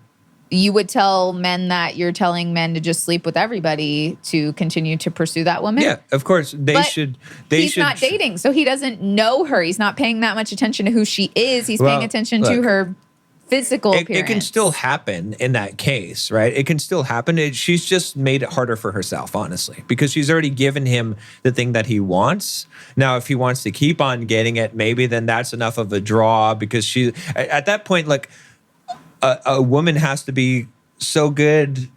you would tell men that you're telling men to just sleep with everybody to continue to pursue that woman? Yeah, of course. He's not dating, so he doesn't know her. He's not paying that much attention to who she is. He's paying attention to her physical appearance. It can still happen in that case, right? It can still happen. She's just made it harder for herself, honestly, because she's already given him the thing that he wants. Now, if he wants to keep on getting it, maybe then that's enough of a draw, because at that point, like a woman has to be so good,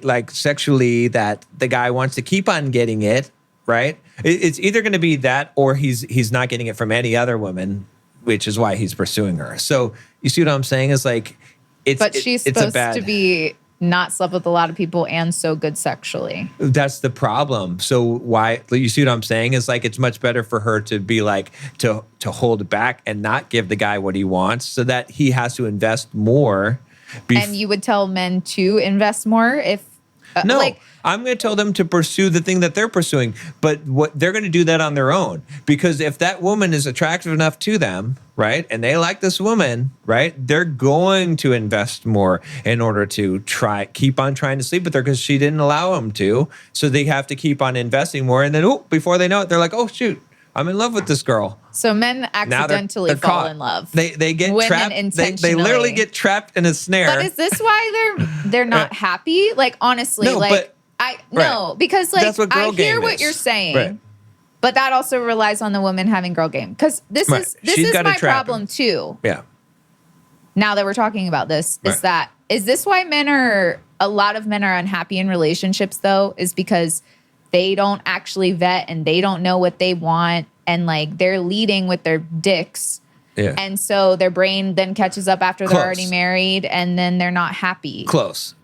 like sexually, that the guy wants to keep on getting it, right? It's either going to be that, or he's not getting it from any other woman, which is why he's pursuing her. So you see what I'm saying? Is like, but she's supposed to be not slept with a lot of people and so good sexually. That's the problem. So why, you see what I'm saying? Is like, it's much better for her to be like, to hold back and not give the guy what he wants, so that he has to invest more. And you would tell men to invest more if, no, I'm going to tell them to pursue the thing that they're pursuing, but they're going to do that on their own. Because if that woman is attractive enough to them, right, and they like this woman, right, they're going to invest more in order to keep on trying to sleep with her, because she didn't allow them to. So they have to keep on investing more. And then, before they know it, they're like, oh, shoot, I'm in love with this girl. So men accidentally fall in love. They get women trapped. Intentionally. They literally get trapped in a snare. But is this why they're not happy? Like, honestly, no, like because like that's what girl I hear game what is. you're saying, right. But that also relies on the woman having girl game, because this is my problem too. Yeah. Now that we're talking about this, is this why a lot of men are unhappy in relationships though? Is because they don't actually vet and they don't know what they want, and like they're leading with their dicks. Yeah. And so their brain then catches up after they're already married, and then they're not happy. Close.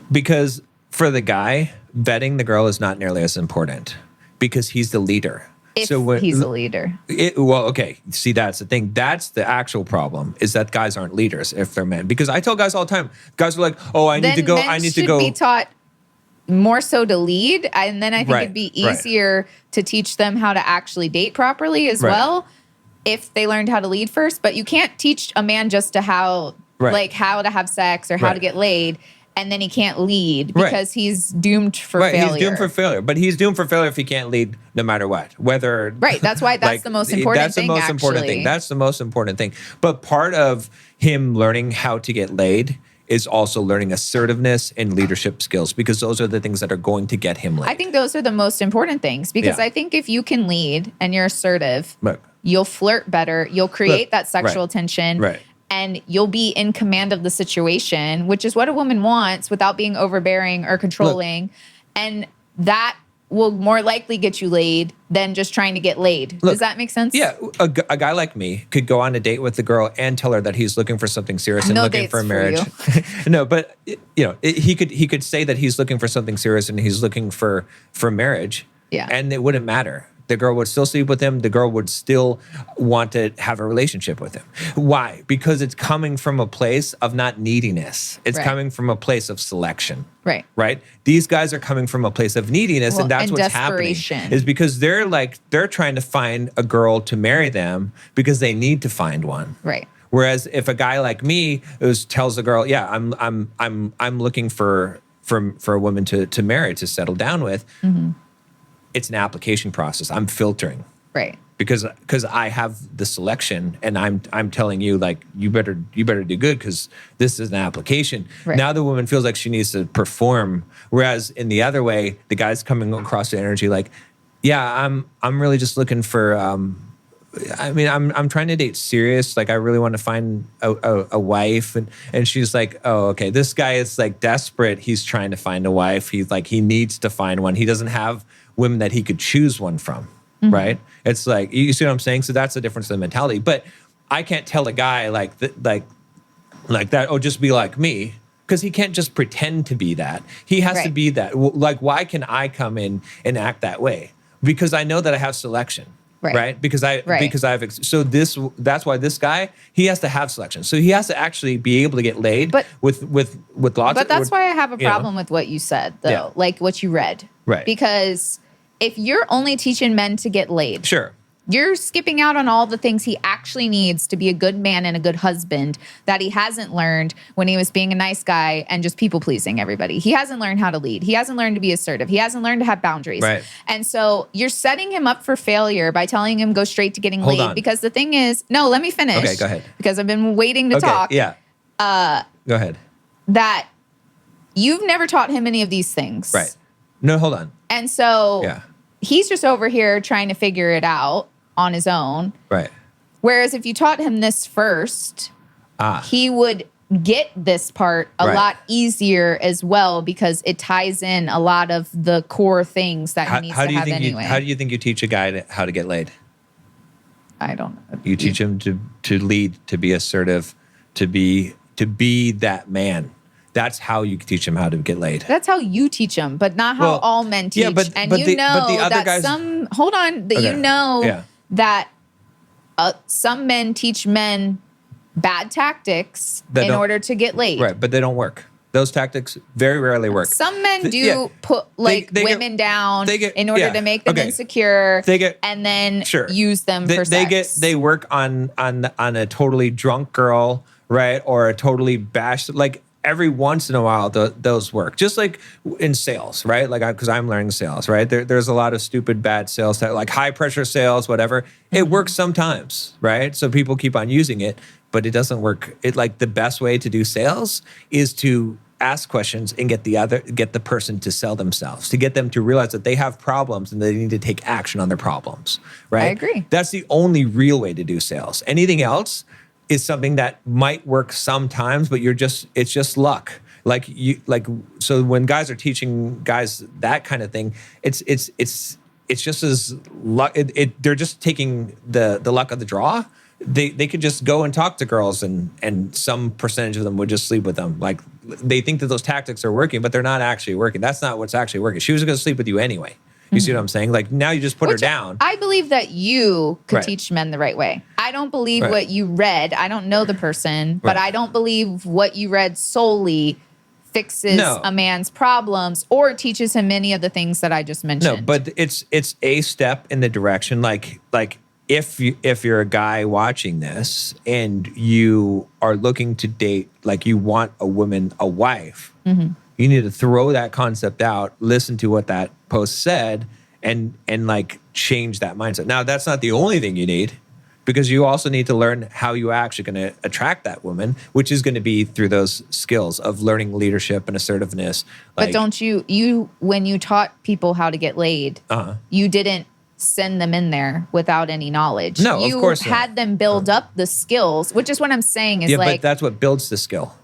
Because for the guy, vetting the girl is not nearly as important, because he's the leader. If he's a leader. Okay. See, that's the thing. That's the actual problem, is that guys aren't leaders if they're men. Because I tell guys all the time, guys are like, oh, I need to go. I need to go. Be taught more so to lead. And then I think it'd be easier to teach them how to actually date properly as well, if they learned how to lead first. But you can't teach a man just to how to have sex or how to get laid, and then he can't lead because he's doomed for failure. He's doomed for failure. But he's doomed for failure if he can't lead no matter what. Whether that's why that's the most important thing. That's the most important thing. That's the most important thing. But part of him learning how to get laid is also learning assertiveness and leadership skills, because those are the things that are going to get him laid. I think those are the most important things, because I think if you can lead and you're assertive, you'll flirt better, you'll create that sexual tension. And you'll be in command of the situation, which is what a woman wants, without being overbearing or controlling. And that will more likely get you laid than just trying to get laid. Does that make sense? Yeah. A guy like me could go on a date with the girl and tell her that he's looking for something serious and looking for a marriage. No, but he could say that he's looking for something serious and he's looking for marriage. Yeah. And it wouldn't matter. The girl would still sleep with him. The girl would still want to have a relationship with him. Why? Because it's coming from a place of not neediness. It's coming from a place of selection. Right? These guys are coming from a place of neediness, and that's what's happening. Is because they're trying to find a girl to marry them because they need to find one. Whereas if a guy like me tells a girl, "Yeah, I'm looking for a woman to marry, to settle down with," it's an application process. I'm filtering. Because I have the selection, and I'm telling you, like, you better do good, because this is an application. Now the woman feels like she needs to perform, whereas in the other way, the guy's coming across the energy like, yeah, I'm really just looking for I'm trying to date serious. Like, I really want to find a wife. And she's like, oh, okay, this guy is like desperate. He's trying to find a wife. He's like, he needs to find one. He doesn't have women that he could choose one from, right? It's like, you see what I'm saying? So that's the difference in the mentality. But I can't tell a guy like that, oh, just be like me, because he can't just pretend to be that. He has to be that. Like, why can I come in and act that way? Because I know that I have selection. Because that's why this guy, he has to have selection. So he has to actually be able to get laid with lots. But that's why I have a problem with what you said, though, like what you read. Because if you're only teaching men to get laid, you're skipping out on all the things he actually needs to be a good man and a good husband that he hasn't learned when he was being a nice guy and just people pleasing everybody. He hasn't learned how to lead. He hasn't learned to be assertive. He hasn't learned to have boundaries. And so you're setting him up for failure by telling him go straight to getting laid. Because the thing is, no, let me finish. Okay, go ahead. Because I've been waiting to talk. Yeah. Go ahead. That you've never taught him any of these things. No, hold on. And so he's just over here trying to figure it out on his own. Whereas if you taught him this first, he would get this part a lot easier as well, because it ties in a lot of the core things that he needs to have anyway. How do you think you teach a guy how to get laid? I don't know. You teach him to lead, to be assertive, to be that man. That's how you teach him how to get laid. That's how you teach him, but not how all men teach. That some men teach men bad tactics in order to get laid. But they don't work. Those tactics very rarely work. Some men put women down in order to make them insecure, and then use them for sex. They work on a totally drunk girl, right, or a totally bashed, like. Every once in a while, those work. Just like in sales, right? Like, because I'm learning sales, right? There's a lot of stupid, bad sales, like high pressure sales, whatever. It works sometimes, right? So people keep on using it, but it doesn't work. The best way to do sales is to ask questions and get the person to sell themselves, to get them to realize that they have problems and they need to take action on their problems, right? I agree. That's the only real way to do sales. Anything else is something that might work sometimes, but it's just luck. So when guys are teaching guys that kind of thing, it's just as luck. They're just taking the luck of the draw. They could just go and talk to girls, and some percentage of them would just sleep with them. Like, they think that those tactics are working, but they're not actually working. That's not what's actually working. She was going to sleep with you anyway. You see what I'm saying? Like now you just put her down. I believe that you could Right. teach men the right way. I don't believe Right. what you read. I don't know the person, but Right. I don't believe what you read solely fixes No. a man's problems or teaches him many of the things that I just mentioned. No, but it's a step in the direction. Like if you're a guy watching this and you are looking to date, like you want a wife, you need to throw that concept out, listen to what that post said, and like change that mindset. Now, that's not the only thing you need, because you also need to learn how you actually going to attract that woman, which is going to be through those skills of learning leadership and assertiveness. But don't you when you taught people how to get laid, you didn't send them in there without any knowledge. No, of course you not. had them build up the skills, which is what I'm saying is but that's what builds the skill.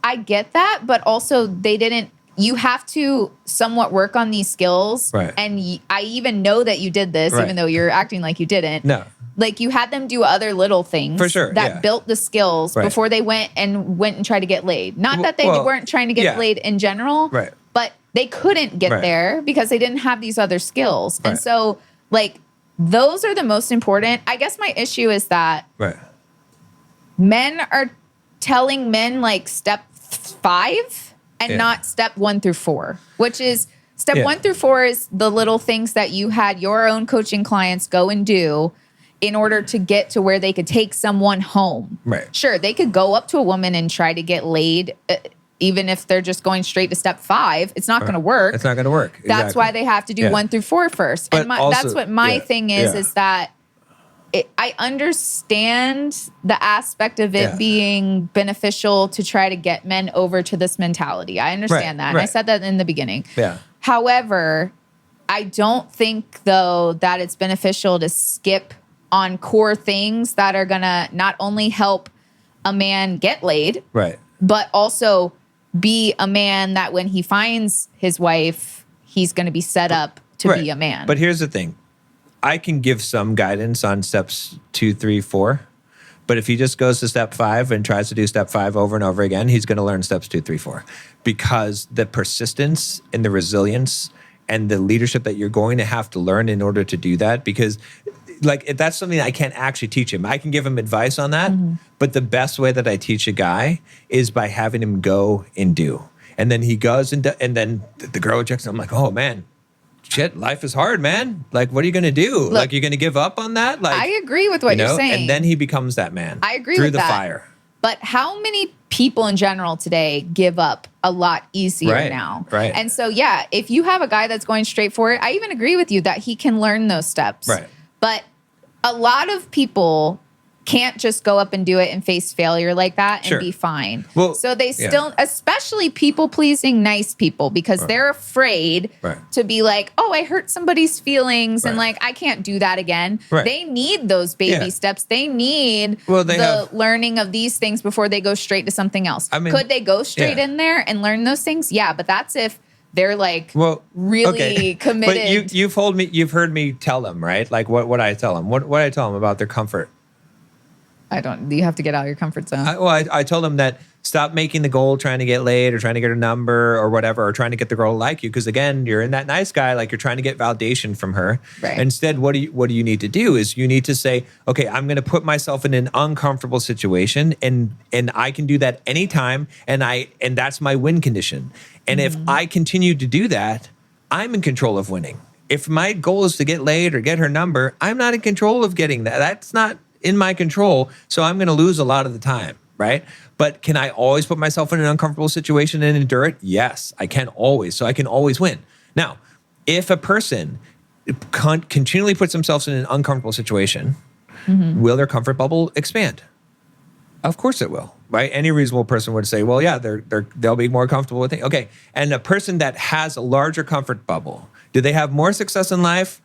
I get that, but also they didn't. You have to somewhat work on these skills. Right. And I even know that you did this, Right. even though you're acting like you didn't. No. Like you had them do other little things For sure, that yeah. built the skills Right. before they went and tried to get laid. Not that they Well, weren't trying to get yeah. laid in general, Right. but they couldn't get Right. there because they didn't have these other skills. And Right. so, like, those are the most important. I guess my issue is that Right. men are telling men like step 5 and Yeah. not step 1 through 4, which is step Yeah. 1 through 4 is the little things that you had your own coaching clients go and do in order to get to where they could take someone home. Right. Sure, they could go up to a woman and try to get laid, even if they're just going straight to step 5. It's not going to work. It's not going to work. That's Exactly. why they have to do Yeah. 1 through 4 first. But And also- that's what my yeah, thing is yeah. that I understand the aspect of it Yeah. being beneficial to try to get men over to this mentality. I understand Right, that. And I right. said that in the beginning. Yeah. However, I don't think, though, that it's beneficial to skip on core things that are going to not only help a man get laid, Right. but also be a man that when he finds his wife, he's going to be set up to Right. be a man. But here's the thing. I can give some guidance on steps 2, 3, 4. But if he just goes to step 5 and tries to do step 5 over and over again, he's going to learn steps 2, 3, 4. Because the persistence and the resilience and the leadership that you're going to have to learn in order to do that, because like that's something I can't actually teach him. I can give him advice on that, but the best way that I teach a guy is by having him go and do. And then he goes and then the girl rejects him. I'm like, oh man, shit, life is hard, man. Like, what are you going to do? Like, you're going to give up on that? Like, I agree with what you're saying. And then he becomes that man. I agree through with the that. fire. But how many people in general today give up a lot easier Right, now? right. And so, yeah, if you have a guy that's going straight for it, I even agree with you that he can learn those steps. Right. But a lot of people can't just go up and do it and face failure like that and Sure. be fine. Well, so they yeah. still, especially people pleasing nice people, because they're afraid Right. to be like, oh, I hurt somebody's feelings and Right. like, I can't do that again. Right. They need those baby Yeah. steps. They need Well, they the have- learning of these things before they go straight to something else. I mean, could they go straight yeah. in there and learn those things? Yeah, but that's if they're like really committed. But you've heard me tell them, right? Like what I tell them. What I tell them about their comfort. You have to get out of your comfort zone. I told them that stop making the goal trying to get laid or trying to get a number or whatever, or trying to get the girl to like you. Because again, you're in that nice guy, like you're trying to get validation from her. Right. Instead, what do you need to do is you need to say, okay, I'm going to put myself in an uncomfortable situation, and I can do that anytime, and that's my win condition. And if I continue to do that, I'm in control of winning. If my goal is to get laid or get her number, I'm not in control of getting that. That's not in my control. So I'm going to lose a lot of the time, right? But can I always put myself in an uncomfortable situation and endure it? Yes, I can always. So I can always win. Now, if a person continually puts themselves in an uncomfortable situation, will their comfort bubble expand? Of course it will, right? Any reasonable person would say, well, yeah, they'll be more comfortable with it. Okay. And a person that has a larger comfort bubble, do they have more success in life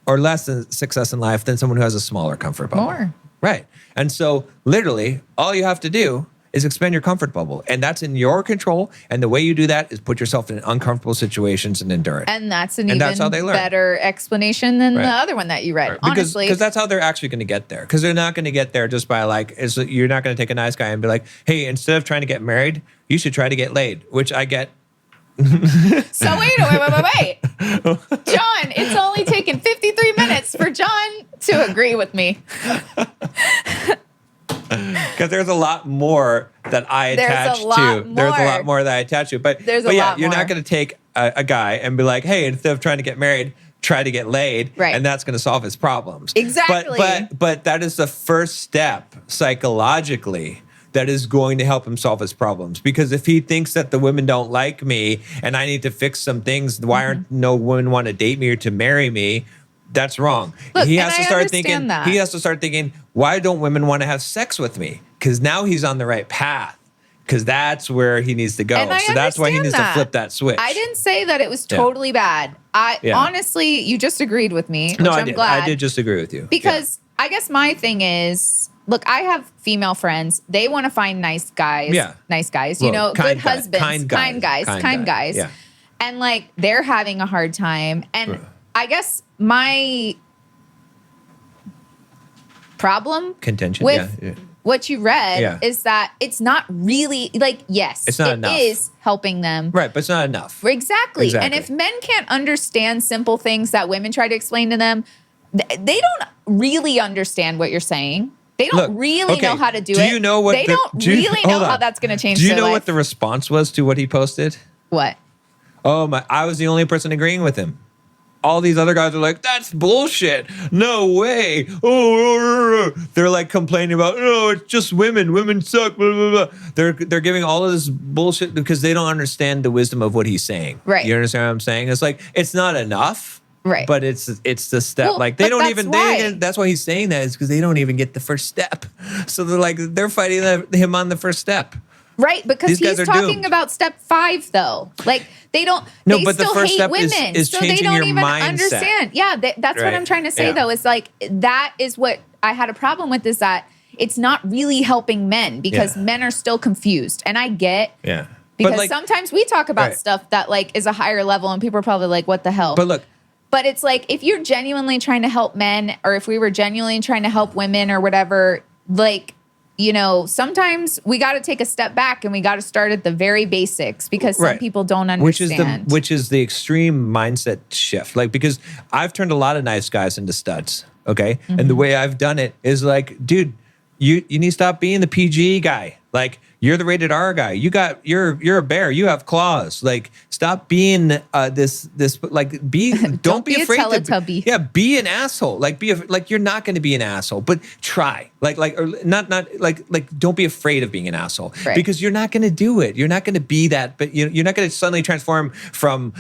or less success in life than someone who has a smaller comfort bubble? More. Right. And so literally all you have to do is expand your comfort bubble. And that's in your control. And the way you do that is put yourself in uncomfortable situations and endure it. And that's an And even that's how they learn. better explanation than Right. the other one that you read. Right. Honestly, Because that's how they're actually going to get there. Because they're not going to get there just by you're not going to take a nice guy and be like, hey, instead of trying to get married, you should try to get laid, which I get. so wait. John, it's all agree with me. Because there's a lot more that I attach to. There's a lot more that I attach to. But you're not going to take a guy and be like, hey, instead of trying to get married, try to get laid, right. And that's going to solve his problems. Exactly. But that is the first step psychologically that is going to help him solve his problems. Because if he thinks that the women don't like me and I need to fix some things, why aren't no women want to date me or to marry me? That's wrong. Look, he has to start thinking that. He has to start thinking, why don't women want to have sex with me? Because now he's on the right path. Because that's where he needs to go. So that's why he needs to flip that switch. I didn't say that it was totally bad. Honestly, you just agreed with me, which I'm glad. I did just agree with you. Because I guess my thing is, look, I have female friends. They want to find nice guys. Yeah. Nice guys. Well, good husbands. Kind guys. Yeah. And like, they're having a hard time. And I guess my problem contention with what you read is that it's not really like, yes, it's not enough. It is helping them. Right, but it's not enough. Exactly. And if men can't understand simple things that women try to explain to them, they don't really understand what you're saying. They don't really know how to do it. Do you know what they don't really know how that's going to change their life. Do you know what the response was to what he posted? What? Oh my, I was the only person agreeing with him. All these other guys are like, that's bullshit. No way. Oh, they're like complaining about, no, it's just women. Women suck. Blah, blah, blah. They're giving all of this bullshit because they don't understand the wisdom of what he's saying. Right. You understand what I'm saying? It's like, it's not enough. Right. But it's the step. Well, like they don't even. That's why he's saying that is because they don't even get the first step. So they're fighting him on the first step. Right, because he's talking about step 5, though. Like, they don't, they still hate women, so they don't even understand. Yeah, that's what I'm trying to say, though, is like, that is what I had a problem with, is that it's not really helping men, because men are still confused. And I get, because like, sometimes we talk about stuff that, like, is a higher level, and people are probably like, what the hell? But look. But it's like, if you're genuinely trying to help men, or if we were genuinely trying to help women or whatever, like, you know, sometimes we got to take a step back and we got to start at the very basics, because some people don't understand. Which is the extreme mindset shift. Like, because I've turned a lot of nice guys into studs. Okay. Mm-hmm. And the way I've done it is like, dude, you need to stop being the PG guy. Like, you're the rated R guy. You're a bear. You have claws. Like, stop being this like don't be afraid to be an asshole. Like, you're not going to be an asshole, but try. Or not don't be afraid of being an asshole, because you're not going to do it. You're not going to be that, but you're not going to suddenly transform from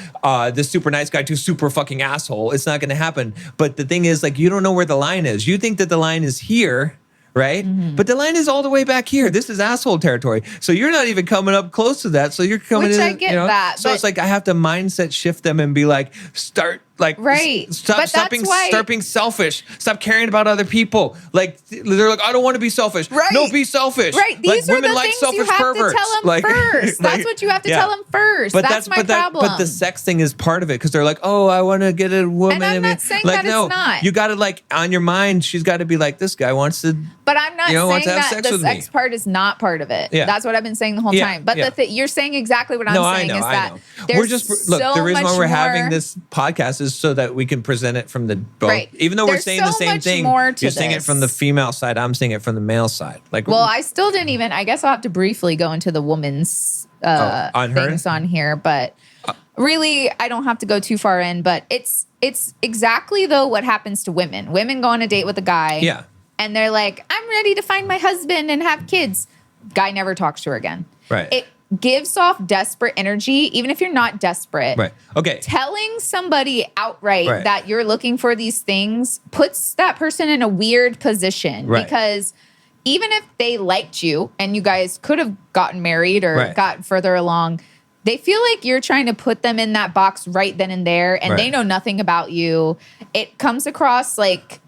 this super nice guy to super fucking asshole. It's not going to happen. But the thing is, like, you don't know where the line is. You think that the line is here. Right? Mm-hmm. But the line is all the way back here. This is asshole territory. So you're not even coming up close to that. So you're coming in. Which I get that. So it's like, I have to mindset shift them and be like, start stop being selfish. Stop caring about other people. Like, they're like, I don't want to be selfish. Right. No, be selfish. Right. These are the things you have to tell them first. That's what you have to tell them first. But that's my problem. But the sex thing is part of it, because they're like, oh, I want to get a woman. And I'm not saying like, that it's not. You got to, like, on your mind, she's got to be like, this guy wants to. But I'm not saying that the sex part is not part of it. Yeah. That's what I've been saying the whole time. But you're saying exactly what I'm saying is that there's the reason why we're having this podcast is so that we can present it from the both. Right. Even though we're saying the same thing, you're saying it from the female side, I'm saying it from the male side. Like, well, I still didn't even, I guess I'll have to briefly go into the woman's things on here, but really, I don't have to go too far in, but it's exactly, though, what happens to women. Women go on a date with a guy. Yeah. And they're like, I'm ready to find my husband and have kids. Guy never talks to her again. Right. It gives off desperate energy, even if you're not desperate. Right. Okay. Telling somebody outright that you're looking for these things puts that person in a weird position. Right. Because even if they liked you and you guys could have gotten married or gotten further along, they feel like you're trying to put them in that box right then and there, and they know nothing about you. It comes across like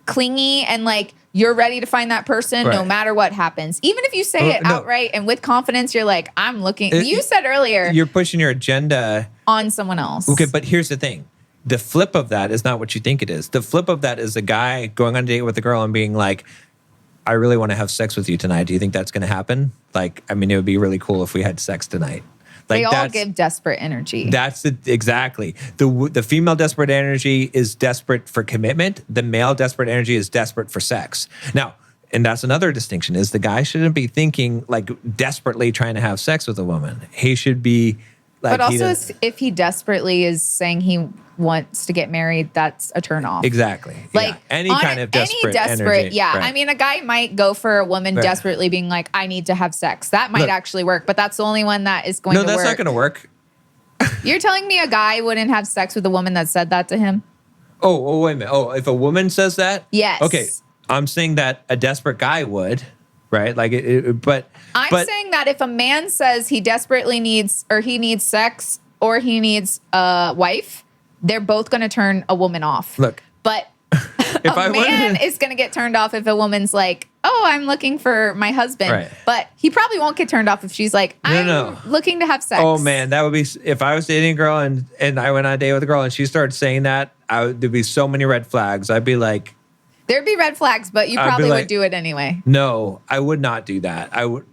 clingy and like you're ready to find that person no matter what happens. Even if you say it outright and with confidence, you're like, I'm looking. You said earlier, you're pushing your agenda on someone else. Okay, but here's the thing. The flip of that is not what you think it is. The flip of that is a guy going on a date with a girl and being like, I really want to have sex with you tonight. Do you think that's going to happen? Like, I mean, it would be really cool if we had sex tonight. Like they all give desperate energy. That's exactly. The female desperate energy is desperate for commitment. The male desperate energy is desperate for sex. Now, and that's another distinction, is the guy shouldn't be thinking like desperately trying to have sex with a woman. He should be like. But also, if he desperately is saying he wants to get married, that's a turn off. Exactly. Like any kind of desperate energy. Yeah. Right. I mean, a guy might go for a woman desperately being like, I need to have sex. That might actually work, but that's the only one that is going to work. No, that's not going to work. You're telling me a guy wouldn't have sex with a woman that said that to him? Oh, wait a minute. Oh, if a woman says that? Yes. Okay. I'm saying that a desperate guy would, right? Like, but I'm saying that if a man says he desperately needs, or he needs sex, or he needs a wife, they're both going to turn a woman off. Look, but a man is going to get turned off if a woman's like, oh, I'm looking for my husband. Right. But he probably won't get turned off if she's like, I'm looking to have sex. Oh, man, that would be, if I was dating a girl and I went on a date with a girl and she started saying that, there'd be so many red flags. I'd be like, there'd be red flags, but you probably would do it anyway. No, I would not do that. I would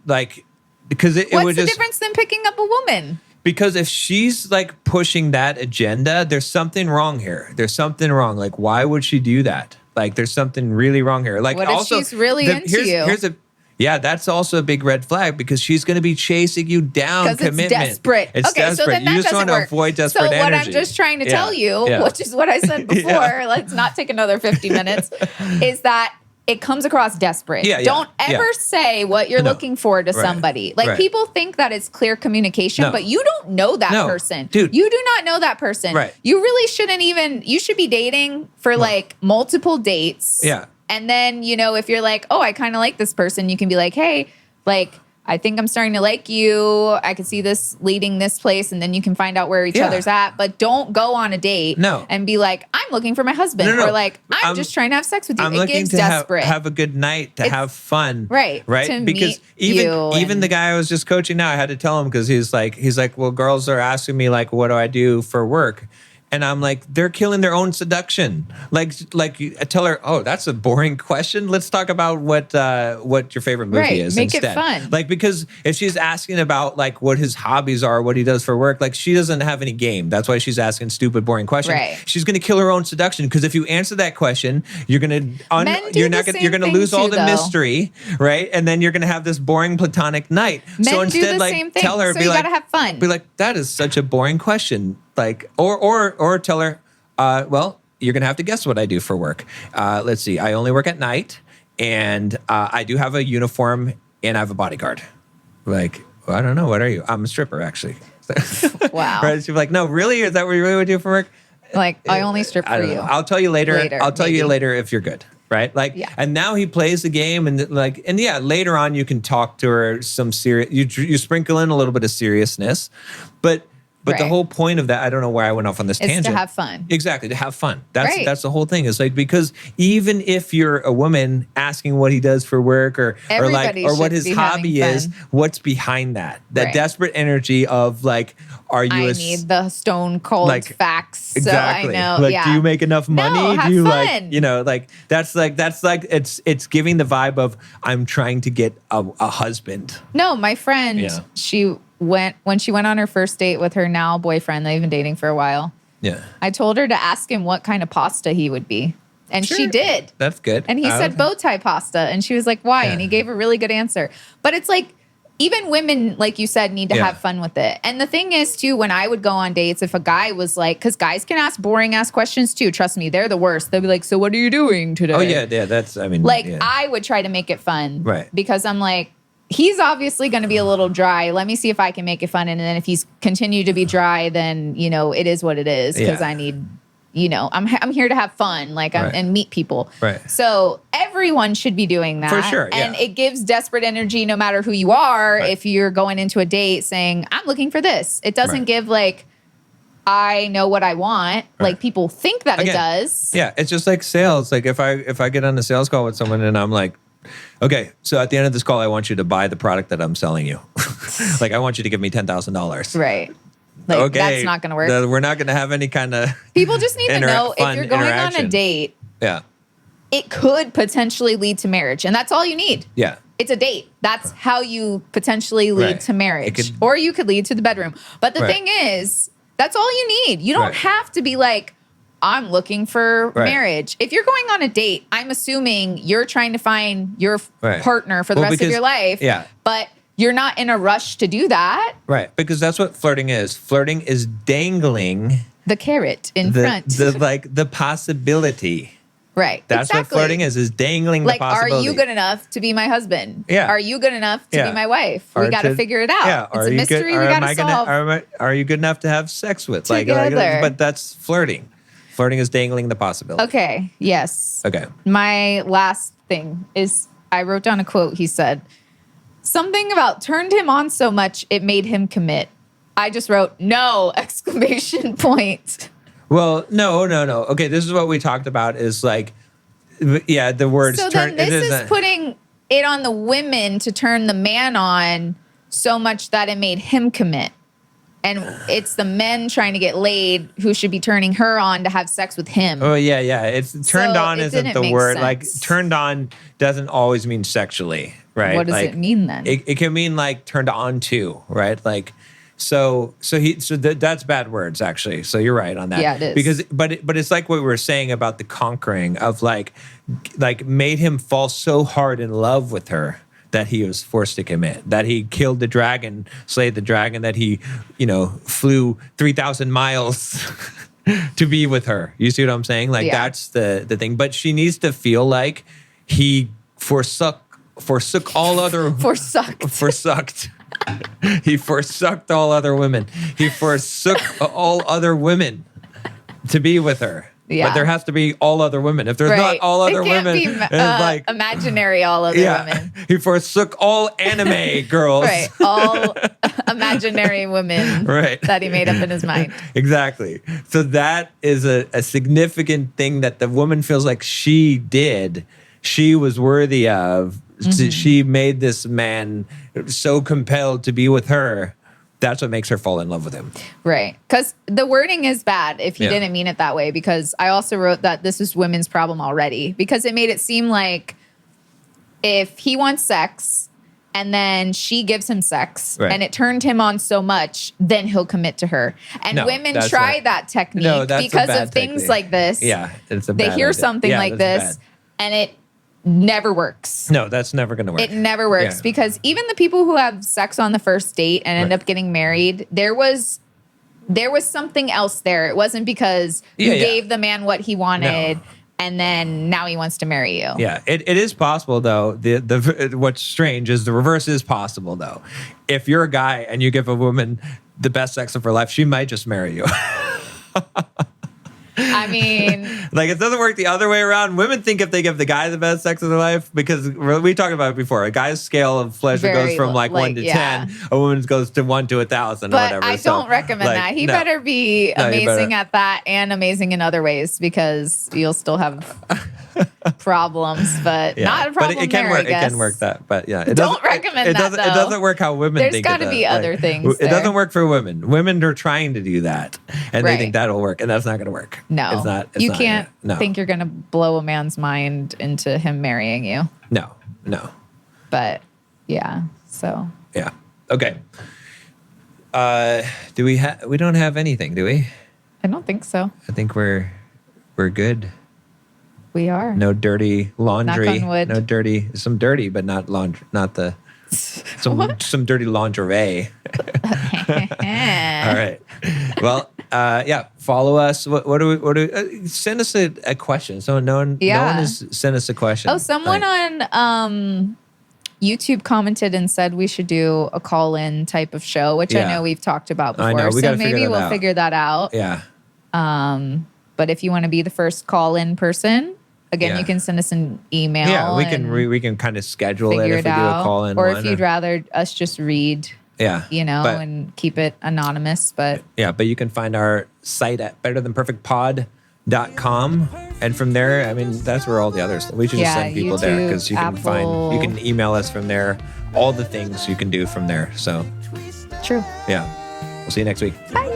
because it would just. What's the difference than picking up a woman? Because if she's like pushing that agenda, there's something wrong here. There's something wrong. Like, why would she do that? Like, there's something really wrong here. Like, what also, if she's really into you? That's also a big red flag because she's going to be chasing you down. Because it's desperate. It's desperate. So then that you just want to avoid desperate energy. So what I'm just trying to tell you, which is what I said before, let's not take another 50 minutes, is that it comes across desperate. Don't ever say what you're looking for to somebody. Like, people think that it's clear communication, but you don't know that person. Dude. You do not know that person. Right. You really shouldn't even, you should be dating for like multiple dates. Yeah. And then, if you're like, oh, I kind of like this person, you can be like, hey, like, I think I'm starting to like you. I can see this leading this place. And then you can find out where each other's at. But don't go on a date and be like, I'm looking for my husband. Or like, I'm just trying to have sex with you. It gives desperate. Have a good night, to have fun. Right. Because even the guy I was just coaching now, I had to tell him because he's like, well, girls are asking me like, what do I do for work? And I'm like, they're killing their own seduction. Like I tell her, oh, that's a boring question. Let's talk about what your favorite movie is Make instead. It fun. Like, because if she's asking about like what his hobbies are, what he does for work, like she doesn't have any game. That's why she's asking stupid, boring questions. Right. She's going to kill her own seduction because if you answer that question, you're going to lose all the mystery, right? And then you're going to have this boring platonic night. Men so instead, do the same thing. Tell her, so you got to have fun. Be like, that is such a boring question. Like, or tell her, well, you're going to have to guess what I do for work. Let's see. I only work at night and I do have a uniform and I have a bodyguard. Like, well, I don't know. What are you? I'm a stripper, actually. Wow. Right? She'd be like, no, really? Is that what you really would do for work? Like, I only strip for you. I'll tell you later. I'll tell you later if you're good. Right? Like, and now he plays the game and later on you can talk to her some serious, you sprinkle in a little bit of seriousness, but the whole point of that, I don't know why I went off on this tangent. Is to have fun. Exactly, to have fun. That's the whole thing. It's like, because even if you're a woman asking what he does for work or what his hobby is, what's behind that? That desperate energy of like, I need the stone cold facts. Exactly. So I know. Like, do you make enough money? No, have do you fun. That's it's giving the vibe of I'm trying to get a husband. No, my friend, when she went on her first date with her now boyfriend, they've been dating for a while. Yeah. I told her to ask him what kind of pasta he would be. And she did. That's good. And he said bow tie pasta. And she was like, why? Yeah. And he gave a really good answer. But it's like, even women, like you said, need to have fun with it. And the thing is, too, when I would go on dates, if a guy was like, because guys can ask boring ass questions too. Trust me, they're the worst. They'll be like, so what are you doing today? Oh, yeah. That's, I mean. Like, I would try to make it fun. Right. Because I'm like, he's obviously going to be a little dry. Let me see if I can make it fun. And then if he's continued to be dry, then, it is what it is. Because I need, I'm here to have fun, and meet people. Right. So everyone should be doing that. For sure. Yeah. And it gives desperate energy no matter who you are. Right. If you're going into a date saying, I'm looking for this. It doesn't give like, I know what I want. Right. Like, people think that it does. Yeah. It's just like sales. Like if I get on a sales call with someone and I'm like, okay, so at the end of this call, I want you to buy the product that I'm selling you. Like, I want you to give me $10,000. Right. Like, okay, that's not going to work. We're not going to have any kind of people just need to know if you're going on a date. Yeah. It could potentially lead to marriage, and that's all you need. Yeah. it's a date. That's how you potentially lead Right. to marriage, or you could lead to the bedroom. But the Right. thing is, that's all you need. You don't Right. have to be like, I'm looking for Right. marriage. If you're going on a date, I'm assuming you're trying to find your Right. partner for the Well, rest of because- your life. yeah. But you're not in a rush to do that. Right. Because that's what flirting is. Flirting is dangling The carrot in the, front. the possibility. Right. That's what exactly. flirting is dangling Like, the are possibility. you good enough to be my husband? Yeah. Are you good enough to Yeah. be my wife? Or We got to to- figure it out. Yeah. It's a mystery we got to solve. Are you good enough to have sex with? Together. But that's flirting. Flirting is dangling the possibility. Okay. Yes. Okay. My last thing is I wrote down a quote. He said, something about turned him on so much it made him commit. I just wrote, no, exclamation point. Well, no. Okay, this is what we talked about is like, yeah, the words So turn. then this it is putting it on the women to turn the man on so much that it made him commit. And it's the men trying to get laid who should be turning her on to have sex with him. Oh yeah. It's turned So on it isn't didn't the make word. Like sense. turned on doesn't always mean sexually, right? What does like, it mean then? It can mean like turned on to, right? Like that's bad words actually. So you're right on that. Yeah, it is. Because but it's like what we were saying about the conquering of like made him fall so hard in love with her that he was forced to commit, that he killed the dragon, slayed the dragon, that he, flew 3,000 miles to be with her. You see what I'm saying? Like, Yeah. that's the thing. But she needs to feel like he forsook all other... Forsucked. He forsooked all other women. He forsook all other women to be with her. Yeah. But there has to be all other women. If there's not all other it can't women, be, it's like... imaginary all other women. He forsook all anime girls. Right. All imaginary women Right. that he made up in his mind. Exactly. So that is a significant thing that the woman feels like she did. She was worthy of. Mm-hmm. She made this man so compelled to be with her. That's what makes her fall in love with him. Right. Because the wording is bad if he Yeah. didn't mean it that way. Because I also wrote that this is women's problem already. Because it made it seem like if he wants sex and then she gives him sex Right. and it turned him on so much, then he'll commit to her. And No, women that's try not- that technique No, that's a because bad of things technique. like this. Yeah, it's a They bad hear idea. something Yeah, like that's this bad. and it never works. No, that's never going to work. It never works Yeah. because even the people who have sex on the first date and end Right. up getting married, there was something else there. It wasn't because you Yeah. gave the man what he wanted No. and then now he wants to marry you. Yeah, it is possible though. The what's strange is the reverse is possible though. If you're a guy and you give a woman the best sex of her life, she might just marry you. I mean, Like it doesn't work the other way around. Women think if they give the guy the best sex of their life, because we talked about it before. A guy's scale of pleasure Very goes from like 1 to yeah. 10. A woman's goes to 1 to 1,000 or but whatever. I So, don't recommend like, that. He no. better be No, you amazing better- at that and amazing in other ways because you'll still have problems, but Yeah. not a problem But it can there, work. I guess. It can work that. But yeah, Don't doesn't- recommend it that, doesn't, It though. doesn't work how women There's think. gotta be other things It doesn't there. work for women. Women are trying to do that, and they Right. think that'll work, and that's not going to work. No, it's not. It's you not can't gonna- no. think you're going to blow a man's mind into him marrying you. No. But yeah, so Yeah. Okay. Do we have? We don't have anything, do we? I don't think so. I think we're good. We are. No dirty laundry. Knock on wood. No dirty. Some dirty, but not laundry. Not the. Some dirty lingerie. All right. Well, yeah. Follow us. What do? Send us a question. So no one has sent us a question. Oh, someone on YouTube commented and said we should do a call-in type of show, which I Yeah. know we've talked about before. I know. We so gotta figure maybe that we'll out. figure that out. Yeah. But if you want to be the first call-in person, again, Yeah. you can send us an email. Yeah. We and can. We can kind of schedule it figure if we do a out. call in. Or if you'd rather us just read, Yeah. But- and keep it anonymous. But Yeah, but you can find our site at betterthanperfectpod.com. And from there, I mean, that's where all the others. We should just Yeah, send people there YouTube, because you can Apple. you can email us from there, all the things you can do from there. So, true. yeah, we'll see you next week. Bye.